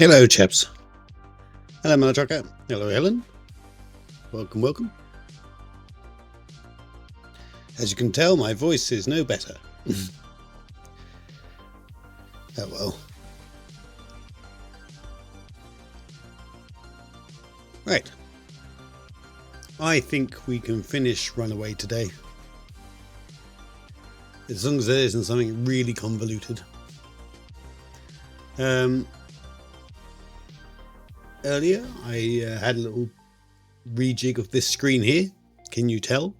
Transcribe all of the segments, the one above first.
Hello, chaps. Hello, Malatrocker. Hello, Helen. Welcome. As you can tell, my voice is no better. Oh well. Right. I think we can finish Runaway today. As long as there isn't something really convoluted. Earlier, I had a little rejig of this screen here. Can you tell?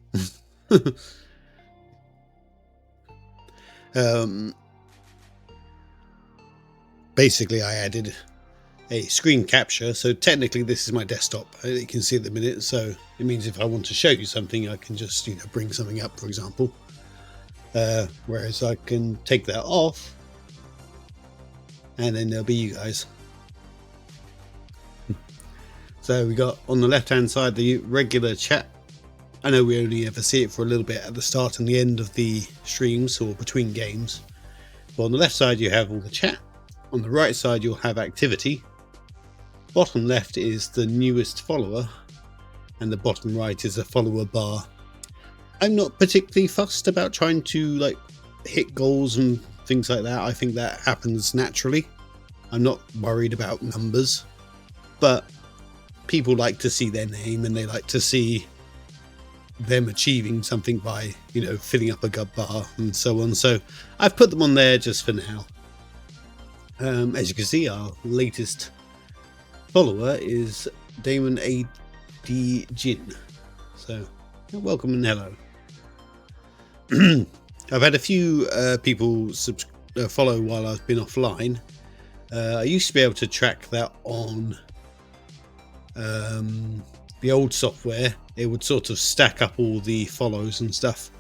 Basically, I added a screen capture, so technically this is my desktop. You can see at the minute, so it means if I want to show you something, I can just bring something up, for example. Whereas I can take that off, and then there'll be you guys. So we got on the left hand side the regular chat. I know we only ever see it for a little bit at the start and the end of the streams or between games, but on the left side you have all the chat. On the right side you'll have activity. Bottom left is the newest follower, and the bottom right is a follower bar. I'm not particularly fussed about trying to hit goals and things like that. I think that happens naturally. I'm not worried about numbers, but people like to see their name and they like to see them achieving something by filling up a gut bar and so on. So I've put them on there just for now. As you can see, our latest follower is Damon A.D. Jin. So welcome and hello. I've had a few people follow while I've been offline. I used to be able to track that on the old software. It would sort of stack up all the follows and stuff,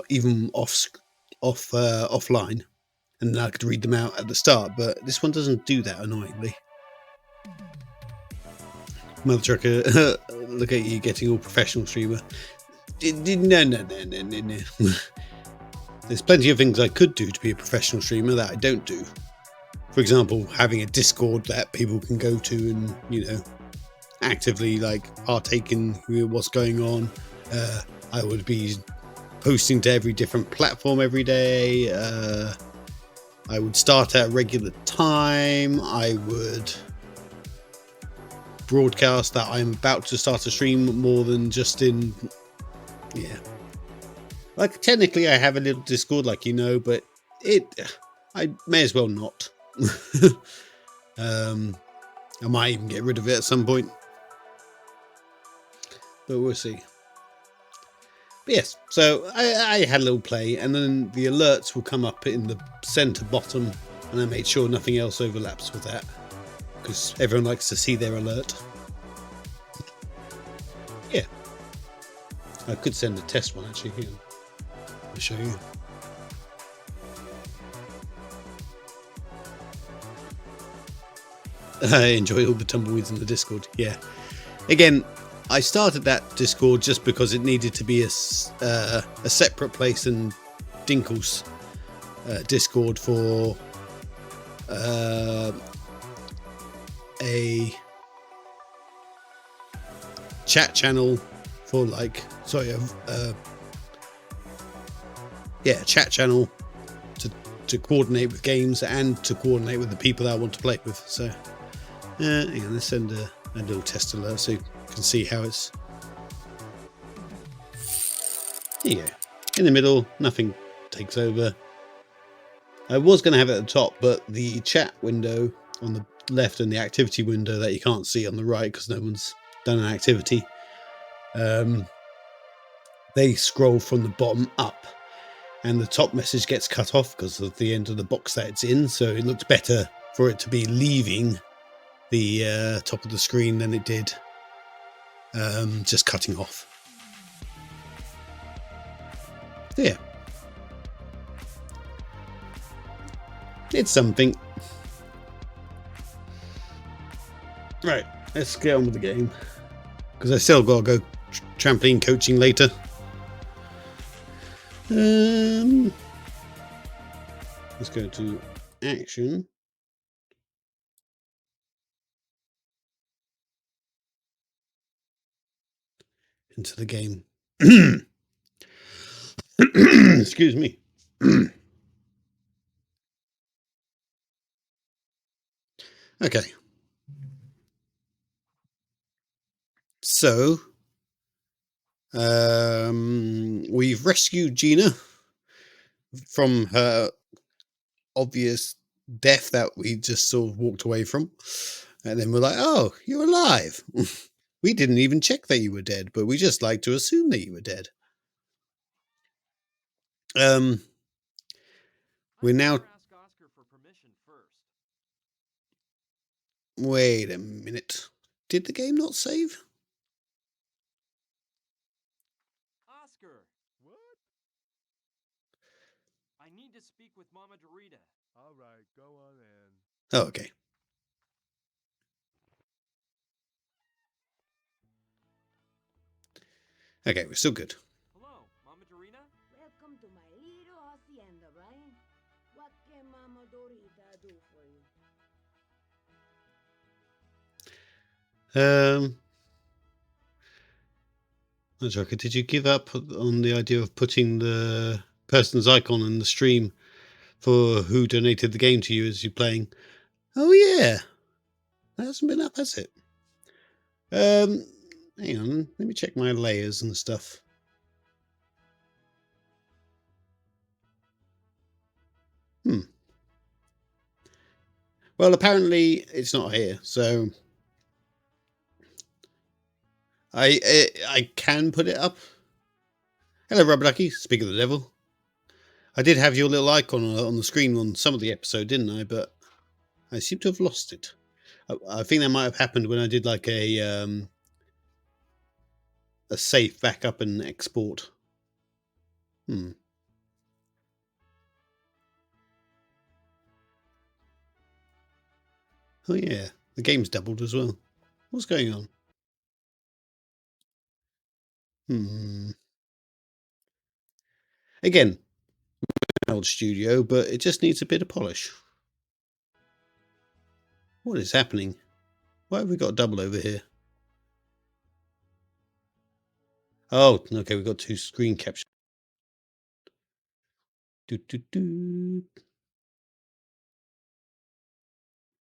even offline, and then I could read them out at the start. But this one doesn't do that, annoyingly. Mother Trucker, look at you getting all professional streamer. No. There's plenty of things I could do to be a professional streamer that I don't do. For example, having a Discord that people can go to and actively partake in what's going on. I would be posting to every different platform every day. I would start at a regular time. I would broadcast that I'm about to start a stream more than just in technically I have a little Discord but I may as well not. I might even get rid of it at some point, but we'll see. But yes, so I had a little play, and then the alerts will come up in the center bottom, and I made sure nothing else overlaps with that because everyone likes to see their alert. Yeah, I could send a test one actually. Here, I'll show you. I enjoy all the tumbleweeds in the Discord. Yeah, again, I started that Discord just because it needed to be a separate place than Dinkle's Discord for a chat channel for chat channel to coordinate with games and to coordinate with the people that I want to play with. So let's send a little test alert so you can see how it's. There you go. In the middle, nothing takes over. I was going to have it at the top, but the chat window on the left and the activity window that you can't see on the right because no one's done an activity, they scroll from the bottom up, and the top message gets cut off because of the end of the box that it's in. So it looks better for it to be leaving the top of the screen than it did just cutting off. Yeah, it's something. Right, let's get on with the game because I still got to go trampoline coaching later. Let's go to action. into the game. Excuse me. Okay. So, we've rescued Gina from her obvious death that we just sort of walked away from. And then we're like, oh, you're alive. We didn't even check that you were dead, but we just like to assume that you were dead. We're now... Wait a minute. Did the game not save? Oscar! What? I need to speak with Mama Dorita. All right, go on in. Oh, okay. Okay, we're still good. Hello, Mama Dorita? Welcome to my little hacienda, Brian. What can Mama Dorita do for you? Joker, did you give up on the idea of putting the person's icon in the stream for who donated the game to you as you're playing? Oh yeah, that hasn't been up, has it? Hang on, let me check my layers and stuff. Well, apparently it's not here, so I can put it up. Hello, Rubber Ducky. Speak of the devil. I did have your little icon on the screen on some of the episode, didn't I? But I seem to have lost it. I think that might have happened when I did like a safe backup and export. Oh yeah, the game's doubled as well. What's going on? Again, old studio, but it just needs a bit of polish. What is happening? Why have we got a double over here? Oh, okay, we've got two screen capture.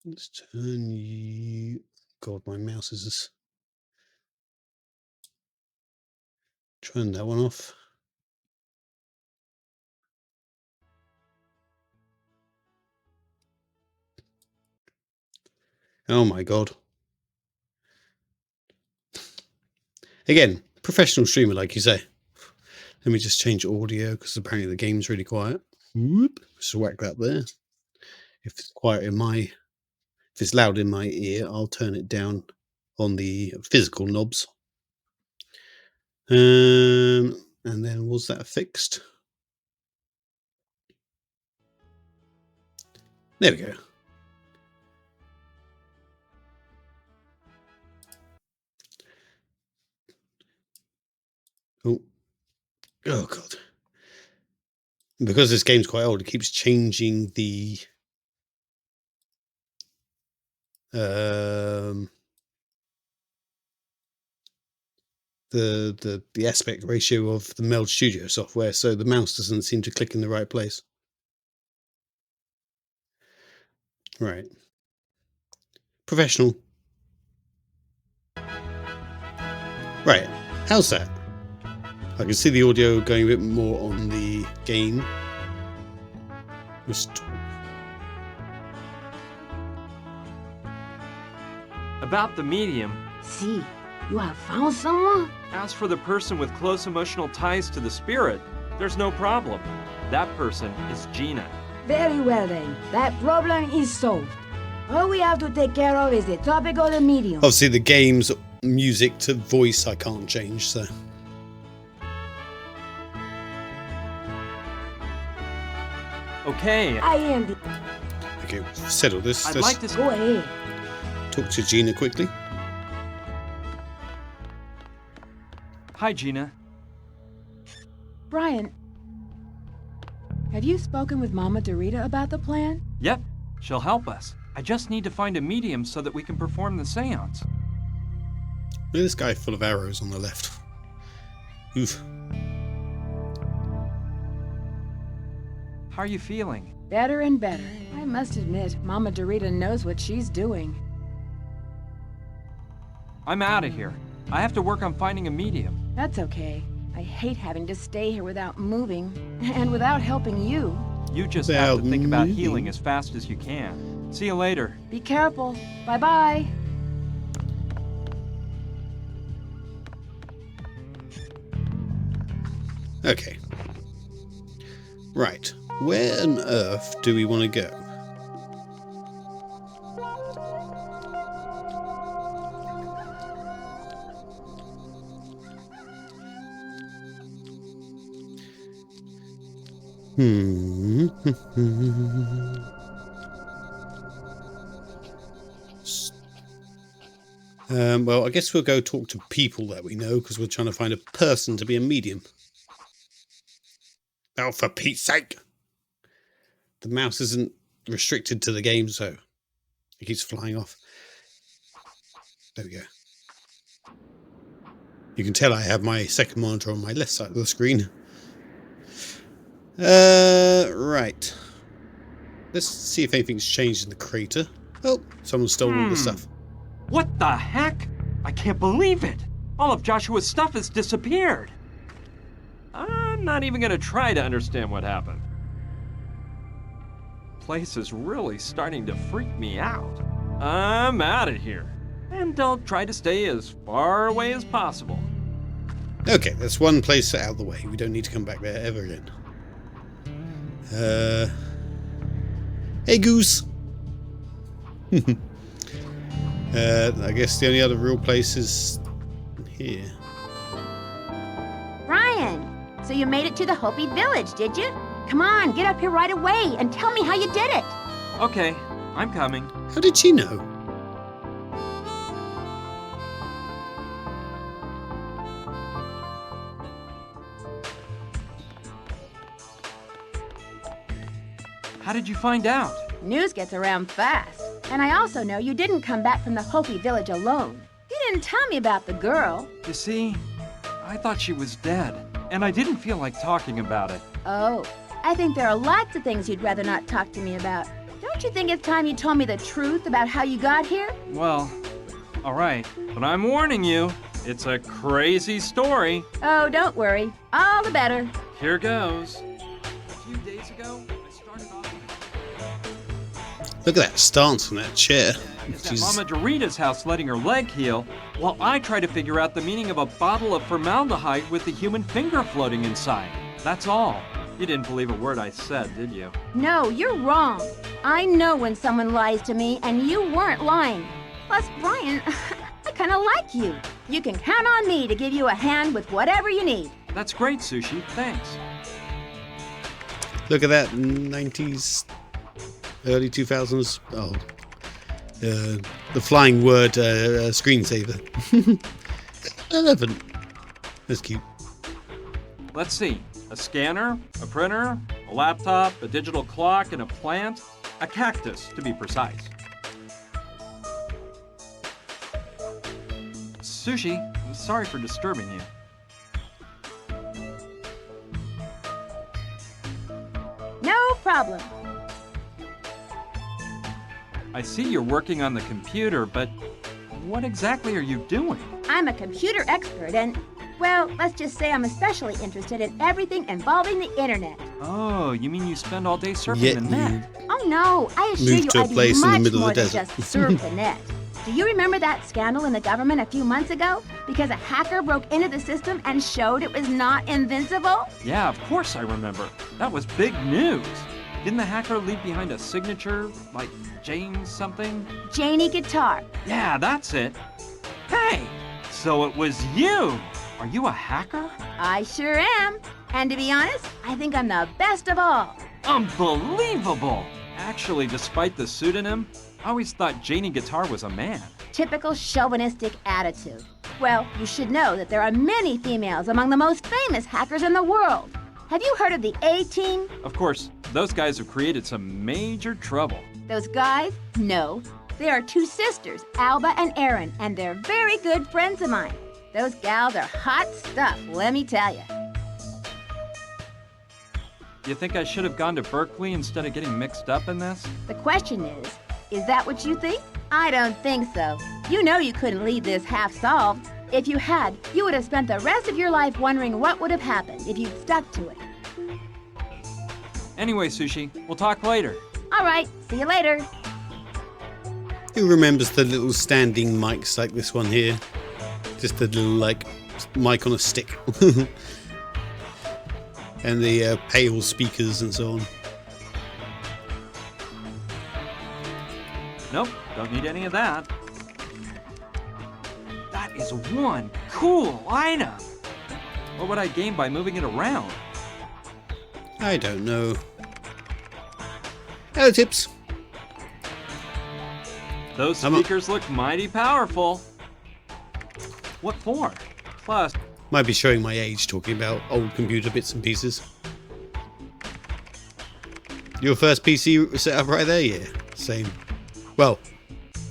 Let's turn you... God, my mouse is... Turn that one off. Oh my God. Again, professional streamer, like you say. Let me just change audio because apparently the game's really quiet. Whoop. Just whack that there. If it's quiet in my... If it's loud in my ear, I'll turn it down on the physical knobs. And then was that fixed? There we go. Oh God. Because this game's quite old, it keeps changing the aspect ratio of the Meld Studio software, so the mouse doesn't seem to click in the right place. Right. Professional. Right. How's that? I can see the audio going a bit more on the game. About the medium. See, you have found someone? As for the person with close emotional ties to the spirit, there's no problem. That person is Gina. Very well then. That problem is solved. All we have to take care of is the topic of the medium. Obviously, the game's music to voice I can't change, so... Okay. I am the... Okay, settle this. I'd like to... Go ahead. Talk to Gina quickly. Hi, Gina. Brian, have you spoken with Mama Dorita about the plan? Yep, she'll help us. I just need to find a medium so that we can perform the seance. Look at this guy full of arrows on the left. Oof. How are you feeling? Better and better. I must admit, Mama Dorita knows what she's doing. I'm out of here. I have to work on finding a medium. That's okay. I hate having to stay here without moving, and without helping you. You just have to think about Without healing moving. as fast as you can. See you later. Be careful. Bye-bye. Okay. Right. Where on earth do we want to go? Well, I guess we'll go talk to people that we know because we're trying to find a person to be a medium. Oh, for Pete's sake! The mouse isn't restricted to the game, so it keeps flying off. There we go. You can tell I have my second monitor on my left side of the screen. Right. Let's see if anything's changed in the crater. Oh, someone stole all the stuff. What the heck? I can't believe it. All of Joshua's stuff has disappeared. I'm not even gonna try to understand what happened. Place is really starting to freak me out. I'm out of here. And I'll try to stay as far away as possible. Okay, that's one place out of the way. We don't need to come back there ever again. Hey, Goose! I guess the only other real place is here. Ryan, so you made it to the Hopi village, did you? Come on, get up here right away and tell me how you did it. Okay, I'm coming. How did she know? How did you find out? News gets around fast. And I also know you didn't come back from the Hopi village alone. You didn't tell me about the girl. You see, I thought she was dead, and I didn't feel like talking about it. Oh, I think there are lots of things you'd rather not talk to me about. Don't you think it's time you told me the truth about how you got here? Well, all right, but I'm warning you, it's a crazy story. Oh, don't worry. All the better. Here goes. A few days ago, I started off Look at that stance from that chair. at She's... Mama Dorita's house letting her leg heal, while I try to figure out the meaning of a bottle of formaldehyde with the human finger floating inside. That's all. You didn't believe a word I said, did you? No, you're wrong. I know when someone lies to me, and you weren't lying. Plus, Brian, I kind of like you. You can count on me to give you a hand with whatever you need. That's great, Sushi. Thanks. Look at that 90s, early 2000s. Oh, the flying word screensaver. 11. That's cute. Let's see. A scanner, a printer, a laptop, a digital clock, and a plant. A cactus, to be precise. Sushi, I'm sorry for disturbing you. No problem. I see you're working on the computer, but what exactly are you doing? I'm a computer expert and, well, let's just say I'm especially interested in everything involving the internet. Oh, you mean you spend all day surfing Yeah, the net? Oh no, I assure Moved you to a I do place in the much middle of more the than desert. just surf the net. Do you remember that scandal in the government a few months ago? Because a hacker broke into the system and showed it was not invincible? Yeah, of course I remember. That was big news. Didn't the hacker leave behind a signature, like Jane something? Janie Guitar. Yeah, that's it. Hey, so it was you. Are you a hacker? I sure am. And to be honest, I think I'm the best of all. Unbelievable! Actually, despite the pseudonym, I always thought Janie Guitar was a man. Typical chauvinistic attitude. Well, you should know that there are many females among the most famous hackers in the world. Have you heard of the A-Team? Of course, those guys have created some major trouble. Those guys? No. They are two sisters, Alba and Erin, and they're very good friends of mine. Those gals are hot stuff, let me tell you. You think I should have gone to Berkeley instead of getting mixed up in this? The question is that what you think? I don't think so. You know you couldn't leave this half solved. If you had, you would have spent the rest of your life wondering what would have happened if you'd stuck to it. Anyway, Sushi, we'll talk later. All right, see you later. Who remembers the little standing mics like this one here? Just a little, like, mic on a stick. And the pale speakers and so on. Nope, don't need any of that. That is one cool item. What would I gain by moving it around? I don't know. Hello, Tips. Those speakers look mighty powerful. What for? Plus, Might be showing my age talking about old computer bits and pieces. Your first PC set up right there? Yeah, same. Well,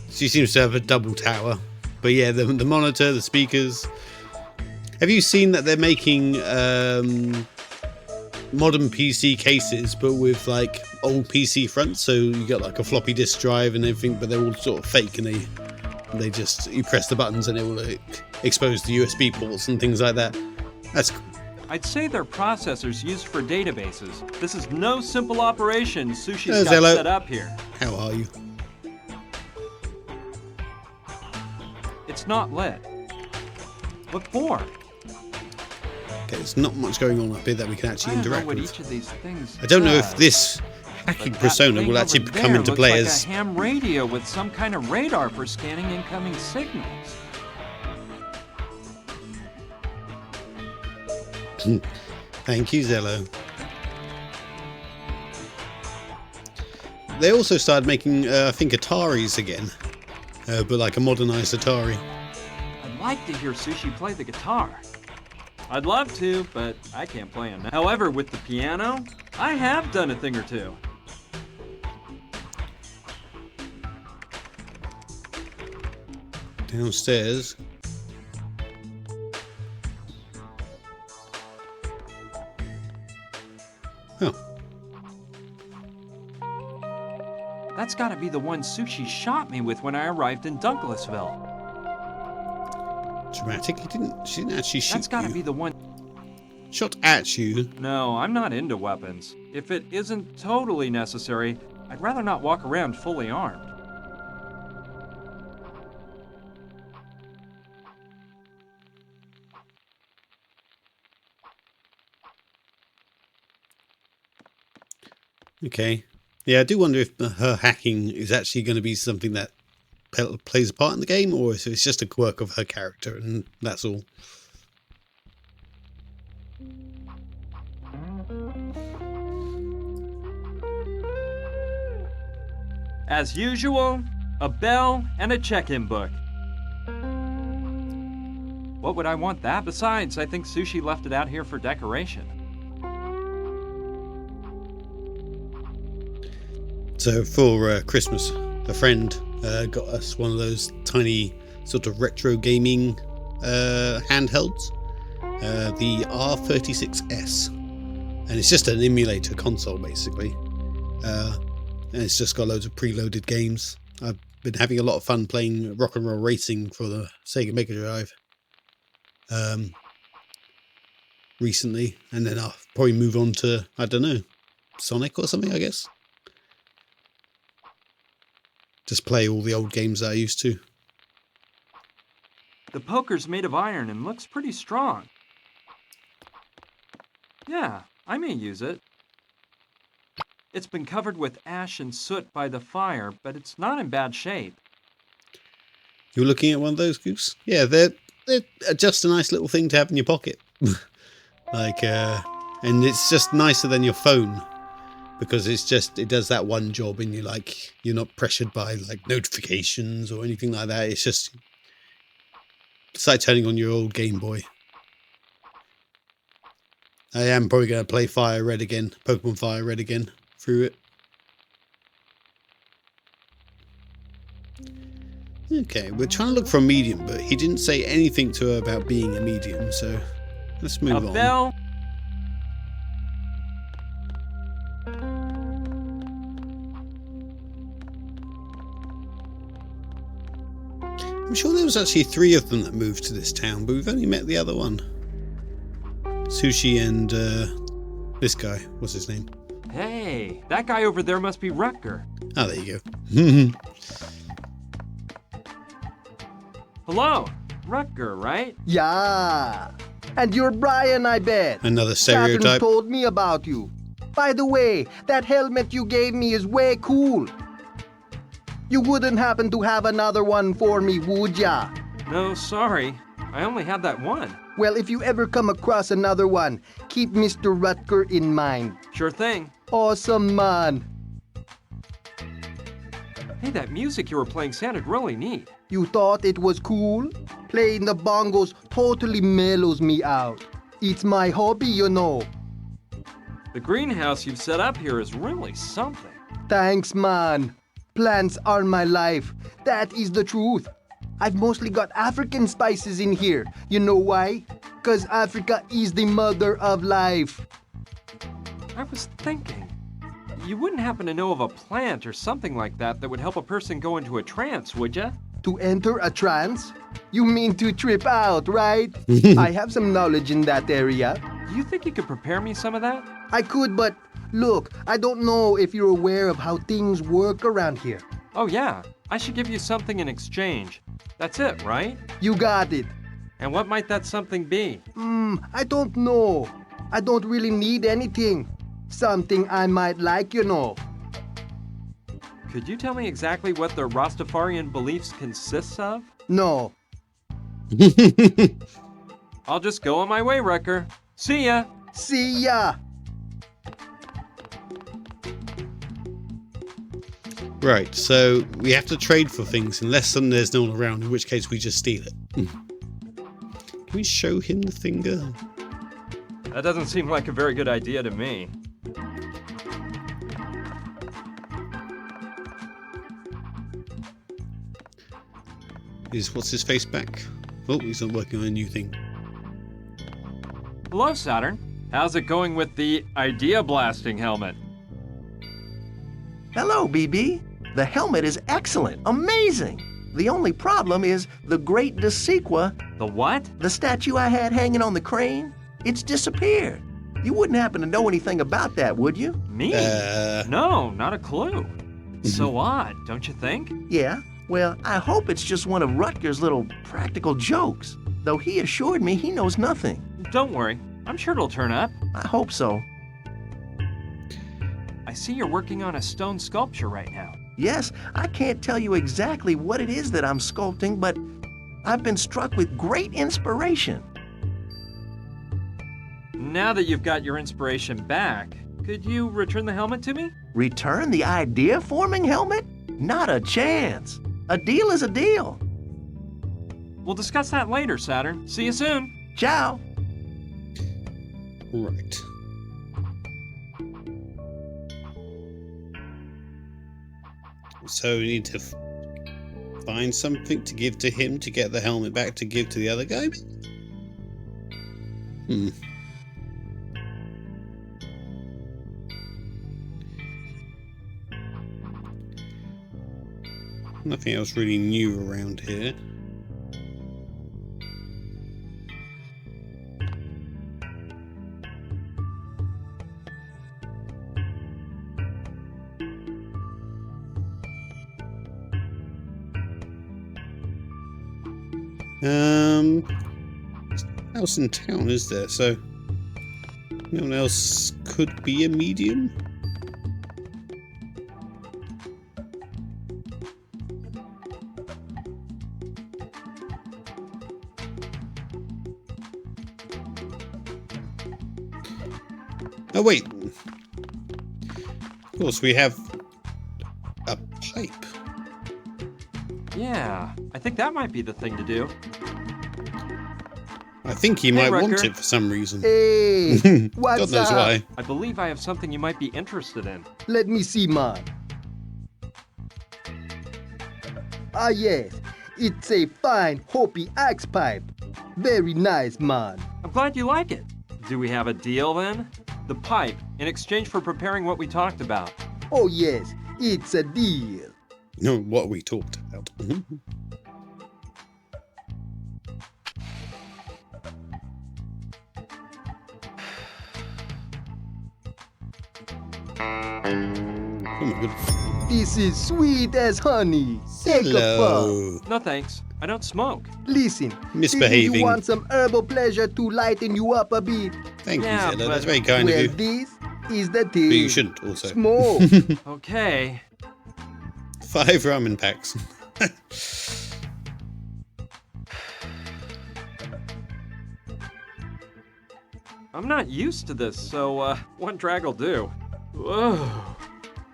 she seems to have a double tower. But yeah, the monitor, the speakers. Have you seen that they're making modern PC cases, but with like old PC fronts? So you got like a floppy disk drive and everything, but they're all sort of fake, and they just, you press the buttons and it will expose the USB ports and things like that. That's I'd say they're processors used for databases. This is no simple operation Sushi's got Hello. set up here. How are you? It's not lit. What for? Okay, there's not much going on up here that we can actually I don't know interact what with. each of these things I don't know if does, this but hacking that persona thing will actually over come there into looks play like as... a ham radio with some kind of radar for scanning incoming signals. Thank you, Zello. They also started making, I think, Ataris again. But like a modernized Atari. I'd like to hear Sushi play the guitar. I'd love to, but I can't play him. However, with the piano, I have done a thing or two. Downstairs. Oh, That's gotta be the one Sushi shot me with when I arrived in Douglasville. dramatic. She didn't actually shoot That's gotta you. be the one. Shot at you. No, I'm not into weapons. If it isn't totally necessary, I'd rather not walk around fully armed. Okay. Yeah, I do wonder if her hacking is actually going to be something that plays a part in the game, or if it's just a quirk of her character and that's all. As usual, a bell and a check-in book. What would I want that? Besides, I think Sushi left it out here for decoration. So for Christmas, a friend got us one of those tiny sort of retro gaming handhelds, the R36S, and it's just an emulator console basically, and it's just got loads of preloaded games. I've been having a lot of fun playing Rock and Roll Racing for the Sega Mega Drive recently, and then I'll probably move on to, I don't know, Sonic or something, I guess. Just play all the old games that I used to. The poker's made of iron and looks pretty strong. Yeah, I may use it. It's been covered with ash and soot by the fire, but it's not in bad shape. You're looking at one of those, Goose? Yeah, they're just a nice little thing to have in your pocket. And it's just nicer than your phone, because it does that one job, and you're not pressured by like notifications or anything like that. It's like turning on your old Game Boy. I am probably going to play Pokemon Fire Red again through it. Okay, we're trying to look for a medium, but he didn't say anything to her about being a medium, so let's move on. Bell? I'm sure there was actually 3 of them that moved to this town, but we've only met the other one. Sushi and this guy. What's his name? Hey, that guy over there must be Rutger. Oh, there you go. Hello, Rutger, right? Yeah. And you're Brian, I bet. Another Saturn stereotype. told me about you. By the way, that helmet you gave me is way cool. You wouldn't happen to have another one for me, would ya? No, sorry. I only had that one. Well, if you ever come across another one, keep Mr. Rutger in mind. Sure thing. Awesome, man. Hey, that music you were playing sounded really neat. You thought it was cool? Playing the bongos totally mellows me out. It's my hobby, you know. The greenhouse you've set up here is really something. Thanks, man. Plants are my life. That is the truth. I've mostly got African spices in here. You know why? 'Cause Africa is the mother of life. I was thinking, you wouldn't happen to know of a plant or something like that that would help a person go into a trance, would ya? To enter a trance? You mean to trip out, right? I have some knowledge in that area. Do you think you could prepare me some of that? I could, but look, I don't know if you're aware of how things work around here. Oh yeah, I should give you something in exchange. That's it, right? You got it. And what might that something be? I don't know. I don't really need anything. Something I might like, you know. Could you tell me exactly what the Rastafarian beliefs consists of? No. I'll just go on my way, Wrecker. See ya! See ya. Right, so we have to trade for things unless there's no one around, in which case we just steal it. Can we show him the finger? That doesn't seem like a very good idea to me. What's his face back? Oh, he's not working on a new thing. Hello, Saturn. How's it going with the idea blasting helmet? Hello, BB. The helmet is excellent, amazing. The only problem is the Great Desequa, The what? the statue I had hanging on the crane. It's disappeared. You wouldn't happen to know anything about that, would you? Me? No, not a clue. So odd, don't you think? Yeah. Well, I hope it's just one of Rutger's little practical jokes, though he assured me he knows nothing. Don't worry, I'm sure it'll turn up. I hope so. I see you're working on a stone sculpture right now. Yes, I can't tell you exactly what it is that I'm sculpting, but I've been struck with great inspiration. Now that you've got your inspiration back, could you return the helmet to me? Return the idea-forming helmet? Not a chance. A deal is a deal. We'll discuss that later, Saturn. See you soon. Ciao. Right. So we need to find something to give to him to get the helmet back to give to the other guy? Nothing else really new around here. What else in town is there? So no one else could be a medium? Oh wait, of course we have a pipe. Yeah, I think that might be the thing to do. I think he might want it for some reason. Hey, what's God knows up? why. I believe I have something you might be interested in. Let me see, man. Ah, yes. It's a fine Hopi axe pipe. Very nice, man. I'm glad you like it. Do we have a deal then? The pipe, in exchange for preparing what we talked about. Oh yes, it's a deal. No, what we talked about. Oh my goodness. This is sweet as honey. Take a puff. Hello. No thanks. I don't smoke. Listen, Misbehaving. if you want some herbal pleasure to lighten you up a bit, Thank Yeah, you, Zilla. but- That's very kind of well, you. this is the thing. But you shouldn't also. Smoke. Okay. 5 ramen packs. I'm not used to this, so one drag will do. Whoa.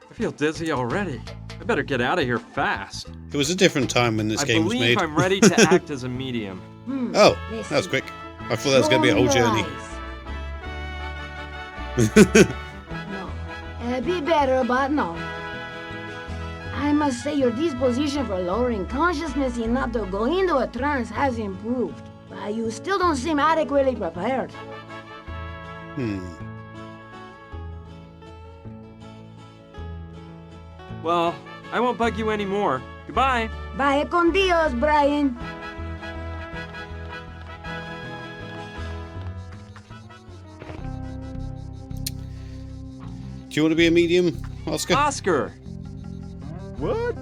I feel dizzy already. I better get out of here fast. It was a different time when this I game was believe made. I'm ready to act as a medium. Oh, that was quick. I thought that was going to be a whole journey. No. Be better, but no. I must say your disposition for lowering consciousness enough to go into a trance has improved. But you still don't seem adequately prepared. Well, I won't bug you anymore. Goodbye. Vaya con Dios, Brian. Do you want to be a medium, Oscar? Oscar! What?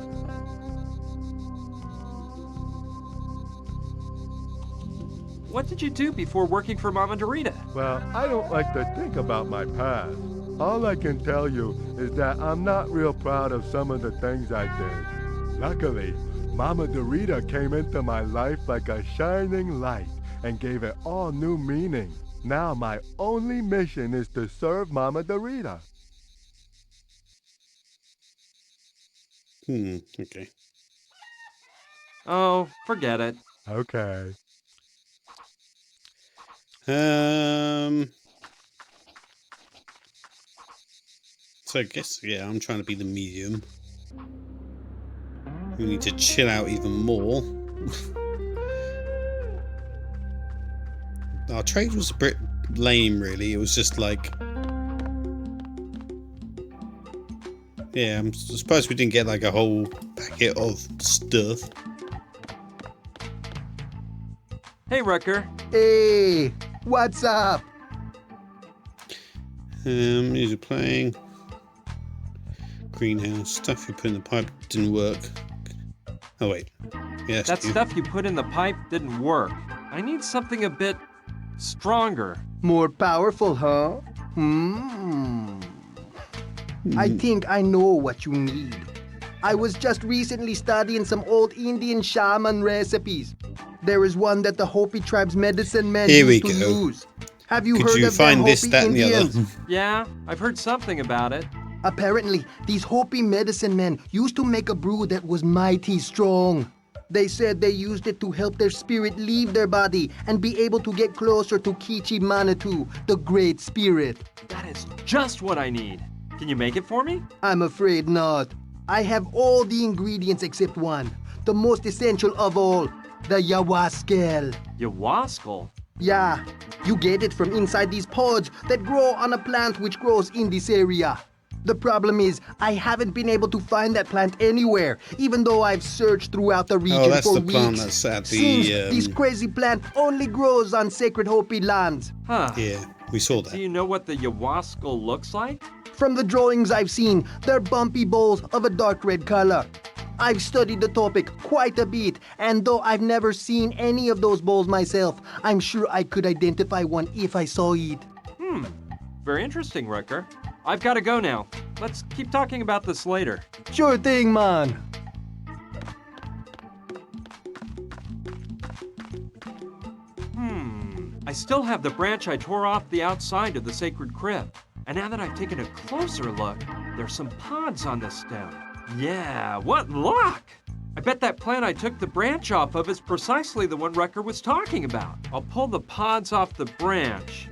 What did you do before working for Mama Dorita? Well, I don't like to think about my past. All I can tell you is that I'm not real proud of some of the things I did. Luckily, Mama Dorita came into my life like a shining light and gave it all new meaning. Now my only mission is to serve Mama Dorita. Okay. Oh, forget it. Okay. So I guess, yeah, I'm trying to be the medium. We need to chill out even more. Our trade was a bit lame, really. It was just like... Yeah, I'm surprised we didn't get like a whole packet of stuff. Hey, Rucker. Hey, what's up? Music playing. Greenhouse. Stuff you put in the pipe didn't work. Oh, wait. Yeah, That stuff you put in the pipe didn't work. I need something a bit stronger. More powerful, huh? I think I know what you need. I was just recently studying some old Indian shaman recipes. There is one that the Hopi tribe's medicine men Here we used to go. use. Have you Could heard you of find them this, Hopi that, and the Indians? other? Yeah, I've heard something about it. Apparently, these Hopi medicine men used to make a brew that was mighty strong. They said they used it to help their spirit leave their body and be able to get closer to Kichi Manitou, the Great Spirit. That is just what I need. Can you make it for me? I'm afraid not. I have all the ingredients except one, the most essential of all, the Yawaskel. Yawaskal? Yeah, you get it from inside these pods that grow on a plant which grows in this area. The problem is, I haven't been able to find that plant anywhere, even though I've searched throughout the region Oh, that's for the weeks. plant that's at the... Seems this crazy plant only grows on sacred Hopi lands. Huh. Yeah, we saw Do that. you know what the Yawaskal looks like? From the drawings I've seen, they're bumpy bowls of a dark red color. I've studied the topic quite a bit, and though I've never seen any of those bowls myself, I'm sure I could identify one if I saw it. Very interesting, Rucker. I've got to go now. Let's keep talking about this later. Sure thing, man. I still have the branch I tore off the outside of the sacred crypt. And now that I've taken a closer look, there's some pods on the stem. Yeah, what luck! I bet that plant I took the branch off of is precisely the one Rucker was talking about. I'll pull the pods off the branch.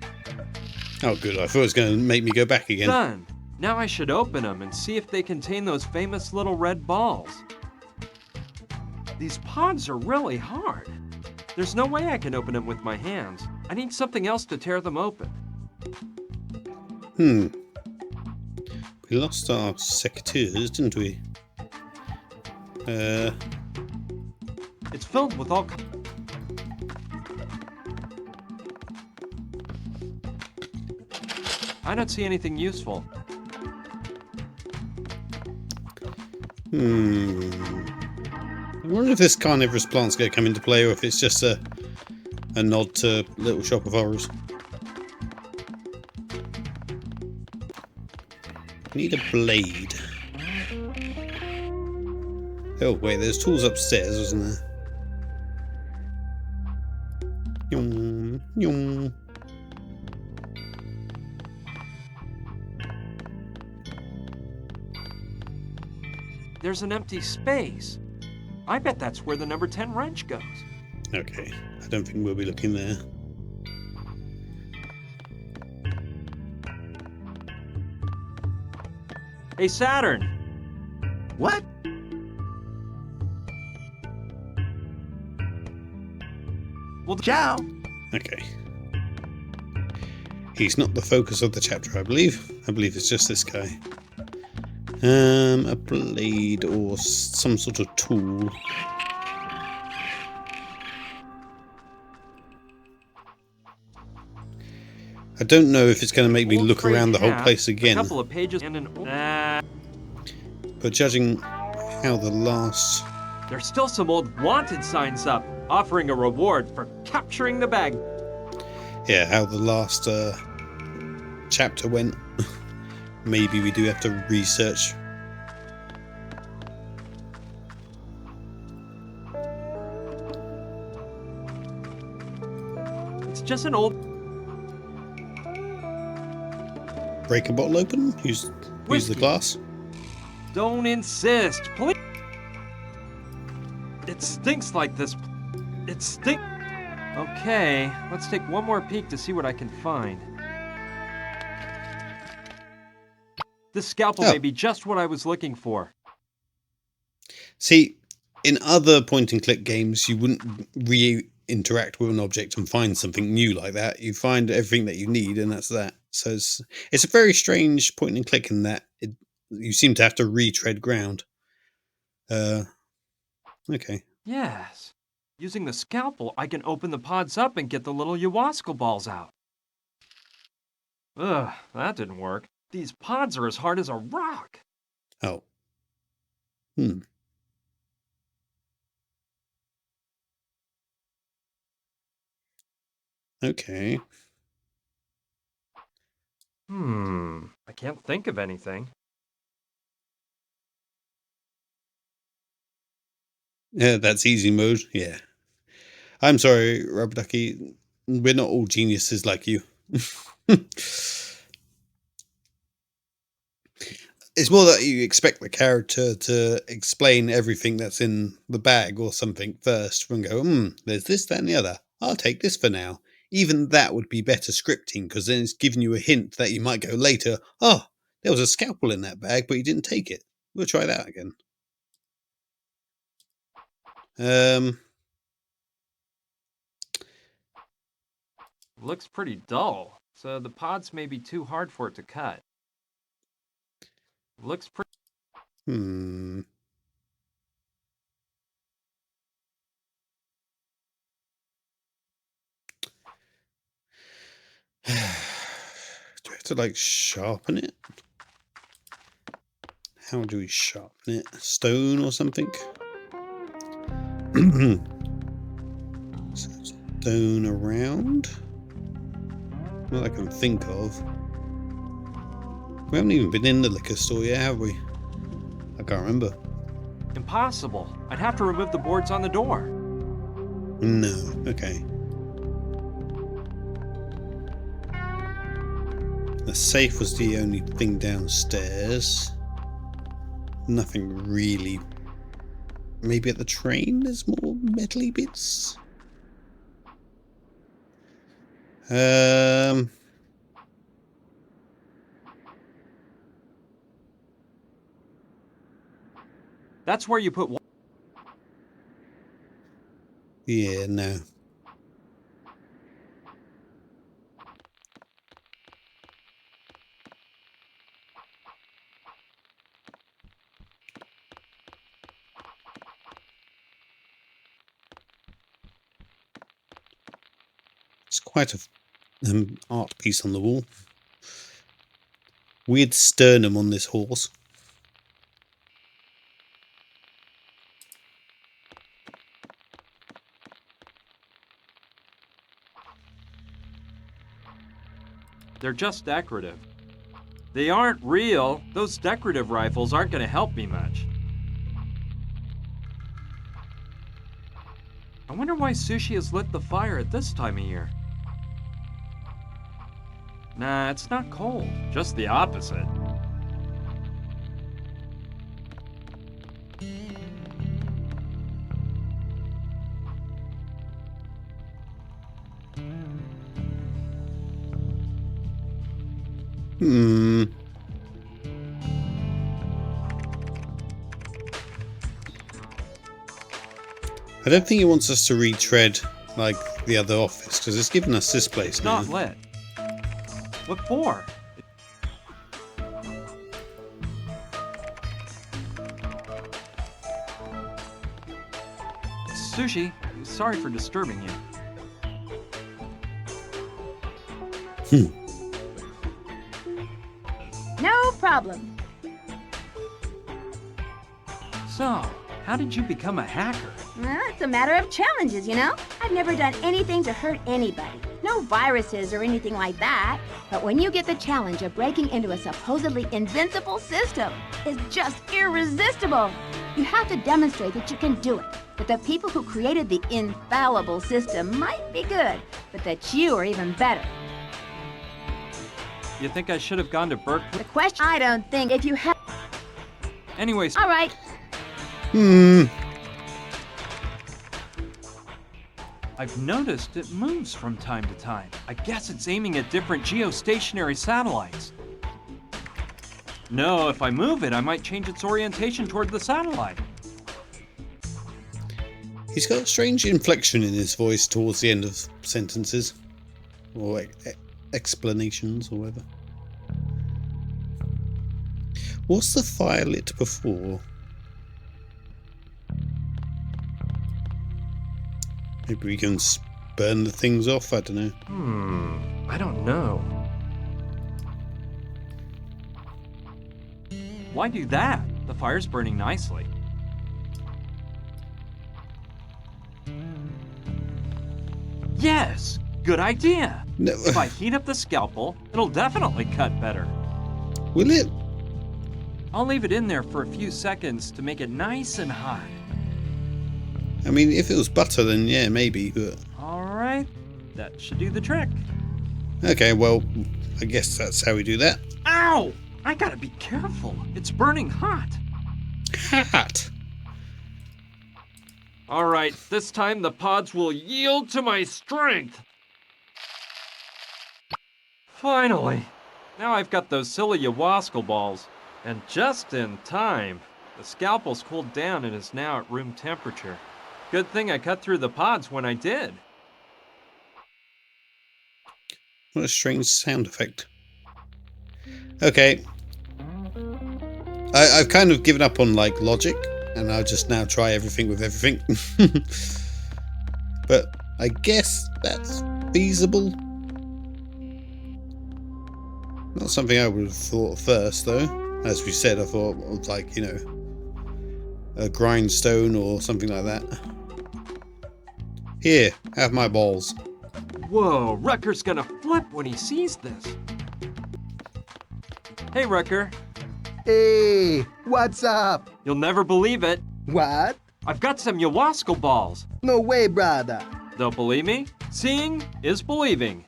Oh, good. I thought it was going to make me go back again. Done. Now I should open them and see if they contain those famous little red balls. These pods are really hard. There's no way I can open them with my hands. I need something else to tear them open. We lost our secateurs, didn't we? It's filled with all I don't see anything useful. I wonder if this carnivorous plant's going to come into play, or if it's just a nod to Little Shop of Horrors. Need a blade. Oh wait, there's tools upstairs, wasn't there? Yum, yum. There's an empty space. I bet that's where the number 10 wrench goes. Okay, I don't think we'll be looking there. Hey, Saturn. What? Well, Ciao. Okay. He's not the focus of the chapter, I believe. I believe it's just this guy. A blade or some sort of tool. I don't know if it's going to make me look around the whole place again. A couple of pages and an But judging how the last... There's still some old wanted signs up, offering a reward for capturing the bag. Yeah, how the last chapter went. Maybe we do have to research. It's just an old... Break a bottle open? Use the Whiskey. glass? Don't insist, please. It stinks like this. It stinks. Okay, let's take one more peek to see what I can find. This scalpel may be just what I was looking for. See, in other point-and-click games, you wouldn't re-interact with an object and find something new like that. You find everything that you need, and that's that. So it's a very strange point-and-click in that you seem to have to retread ground. Okay. Yes. Using the scalpel, I can open the pods up and get the little ayahuasca balls out. Ugh, that didn't work. These pods are as hard as a rock. Oh. Okay. I can't think of anything. Yeah, that's easy mode. Yeah. I'm sorry, Rubber Ducky. We're not all geniuses like you. It's more that you expect the character to explain everything that's in the bag or something first and go, there's this, that, and the other. I'll take this for now. Even that would be better scripting, because then it's giving you a hint that you might go later, oh, there was a scalpel in that bag, but you didn't take it. We'll try that again. Looks pretty dull, so the pods may be too hard for it to cut. Looks pretty... Do we have to, like, sharpen it? How do we sharpen it? Stone or something? Stone around? Not that I can think of. We haven't even been in the liquor store yet, have we? I can't remember. Impossible. I'd have to remove the boards on the door. No. Okay. The safe was the only thing downstairs. Nothing really. Maybe at the train there's more metally bits. That's where you put... Yeah, no. It's quite a art piece on the wall. Weird sternum on this horse. They're just decorative. They aren't real. Those decorative rifles aren't going to help me much. I wonder why Sushi has lit the fire at this time of year. Nah, it's not cold. Just the opposite. I don't think he wants us to retread like the other office, because it's given us this place It's now. not lit. What for? Sushi, sorry for disturbing you. No problem. So, how did you become a hacker? Well, it's a matter of challenges, you know? I've never done anything to hurt anybody. No viruses or anything like that. But when you get the challenge of breaking into a supposedly invincible system, it's just irresistible. You have to demonstrate that you can do it. That the people who created the infallible system might be good, but that you are even better. You think I should have gone to Berkeley? The question, I don't think if you have... Anyways, All right. I've noticed it moves from time to time. I guess it's aiming at different geostationary satellites. No, if I move it, I might change its orientation toward the satellite. He's got a strange inflection in his voice towards the end of sentences. Or explanations or whatever. What's the fire lit before? Maybe we can burn the things off, I don't know. I don't know. Why do that? The fire's burning nicely. Yes! Good idea! No. If I heat up the scalpel, it'll definitely cut better. Will it? I'll leave it in there for a few seconds to make it nice and hot. I mean, if it was butter, then yeah, maybe, but... Alright, that should do the trick. Okay, well, I guess that's how we do that. Ow! I gotta be careful. It's burning hot. Hot! Alright, this time the pods will yield to my strength. Finally. Now I've got those silly ayahuasca balls. And just in time. The scalpel's cooled down and is now at room temperature. Good thing I cut through the pods when I did. What a strange sound effect. Okay. I've kind of given up on, like, logic. And I'll just now try everything with everything. But I guess that's feasible. Not something I would have thought first, though. As we said, I thought of, like, you know, a grindstone or something like that. Here, have my balls. Whoa, Rucker's gonna flip when he sees this. Hey, Rucker. Hey, what's up? You'll never believe it. What? I've got some ayahuasca balls. No way, brother. Don't believe me? Seeing is believing.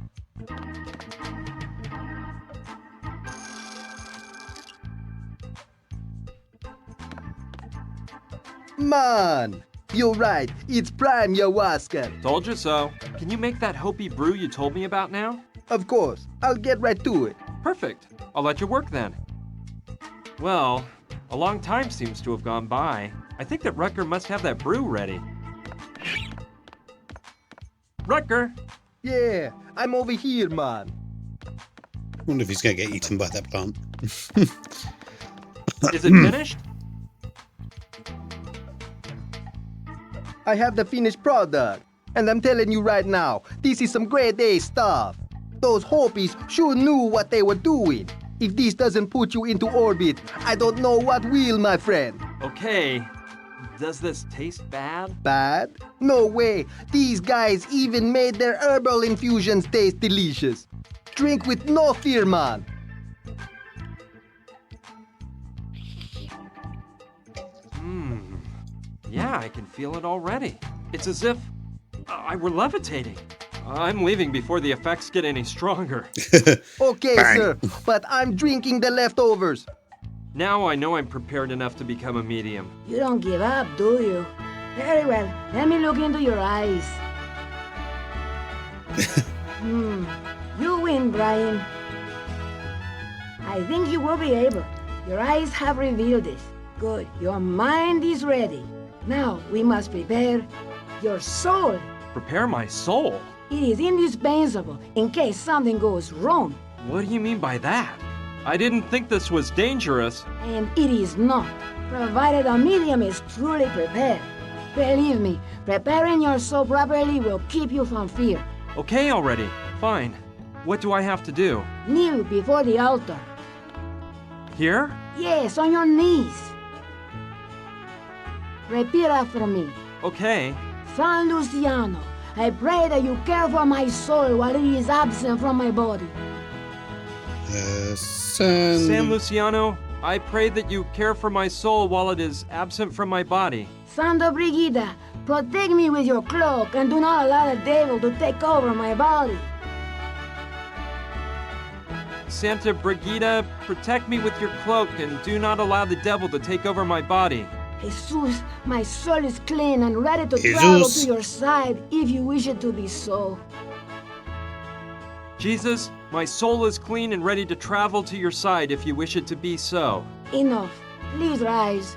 Man, you're right. It's prime ayahuasca. Told you so. Can you make that Hopi brew you told me about now? Of course, I'll get right to it. Perfect. I'll let you work then. Well, a long time seems to have gone by. I think that Rucker must have that brew ready. Rutger! Yeah, I'm over here, man. Wonder if he's going to get eaten by that plant. Is it finished? I have the finished product. And I'm telling you right now, this is some grade A stuff. Those Hopis sure knew what they were doing. If this doesn't put you into orbit, I don't know what will, my friend. Okay. Does this taste bad? Bad? No way. These guys even made their herbal infusions taste delicious. Drink with no fear, man. Yeah, I can feel it already. It's as if I were levitating. I'm leaving before the effects get any stronger. Okay, Bang. sir, but I'm drinking the leftovers. Now I know I'm prepared enough to become a medium. You don't give up, do you? Very well. Let me look into your eyes. You win, Brian. I think you will be able. Your eyes have revealed it. Good. Your mind is ready. Now we must prepare your soul. Prepare my soul? It is indispensable in case something goes wrong. What do you mean by that? I didn't think this was dangerous. And it is not, provided a medium is truly prepared. Believe me, preparing your soul properly will keep you from fear. Okay already. Fine. What do I have to do? Kneel before the altar. Here? Yes, on your knees. Repeat after me. Okay. San Luciano, I pray that you care for my soul while it is absent from my body. San Luciano, I pray that you care for my soul while it is absent from my body. Santa Brigida, protect me with your cloak and do not allow the devil to take over my body. Santa Brigida, protect me with your cloak and do not allow the devil to take over my body. Jesus, my soul is clean and ready to travel to your side if you wish it to be so. Jesus, my soul is clean and ready to travel to your side if you wish it to be so. Enough. Please rise.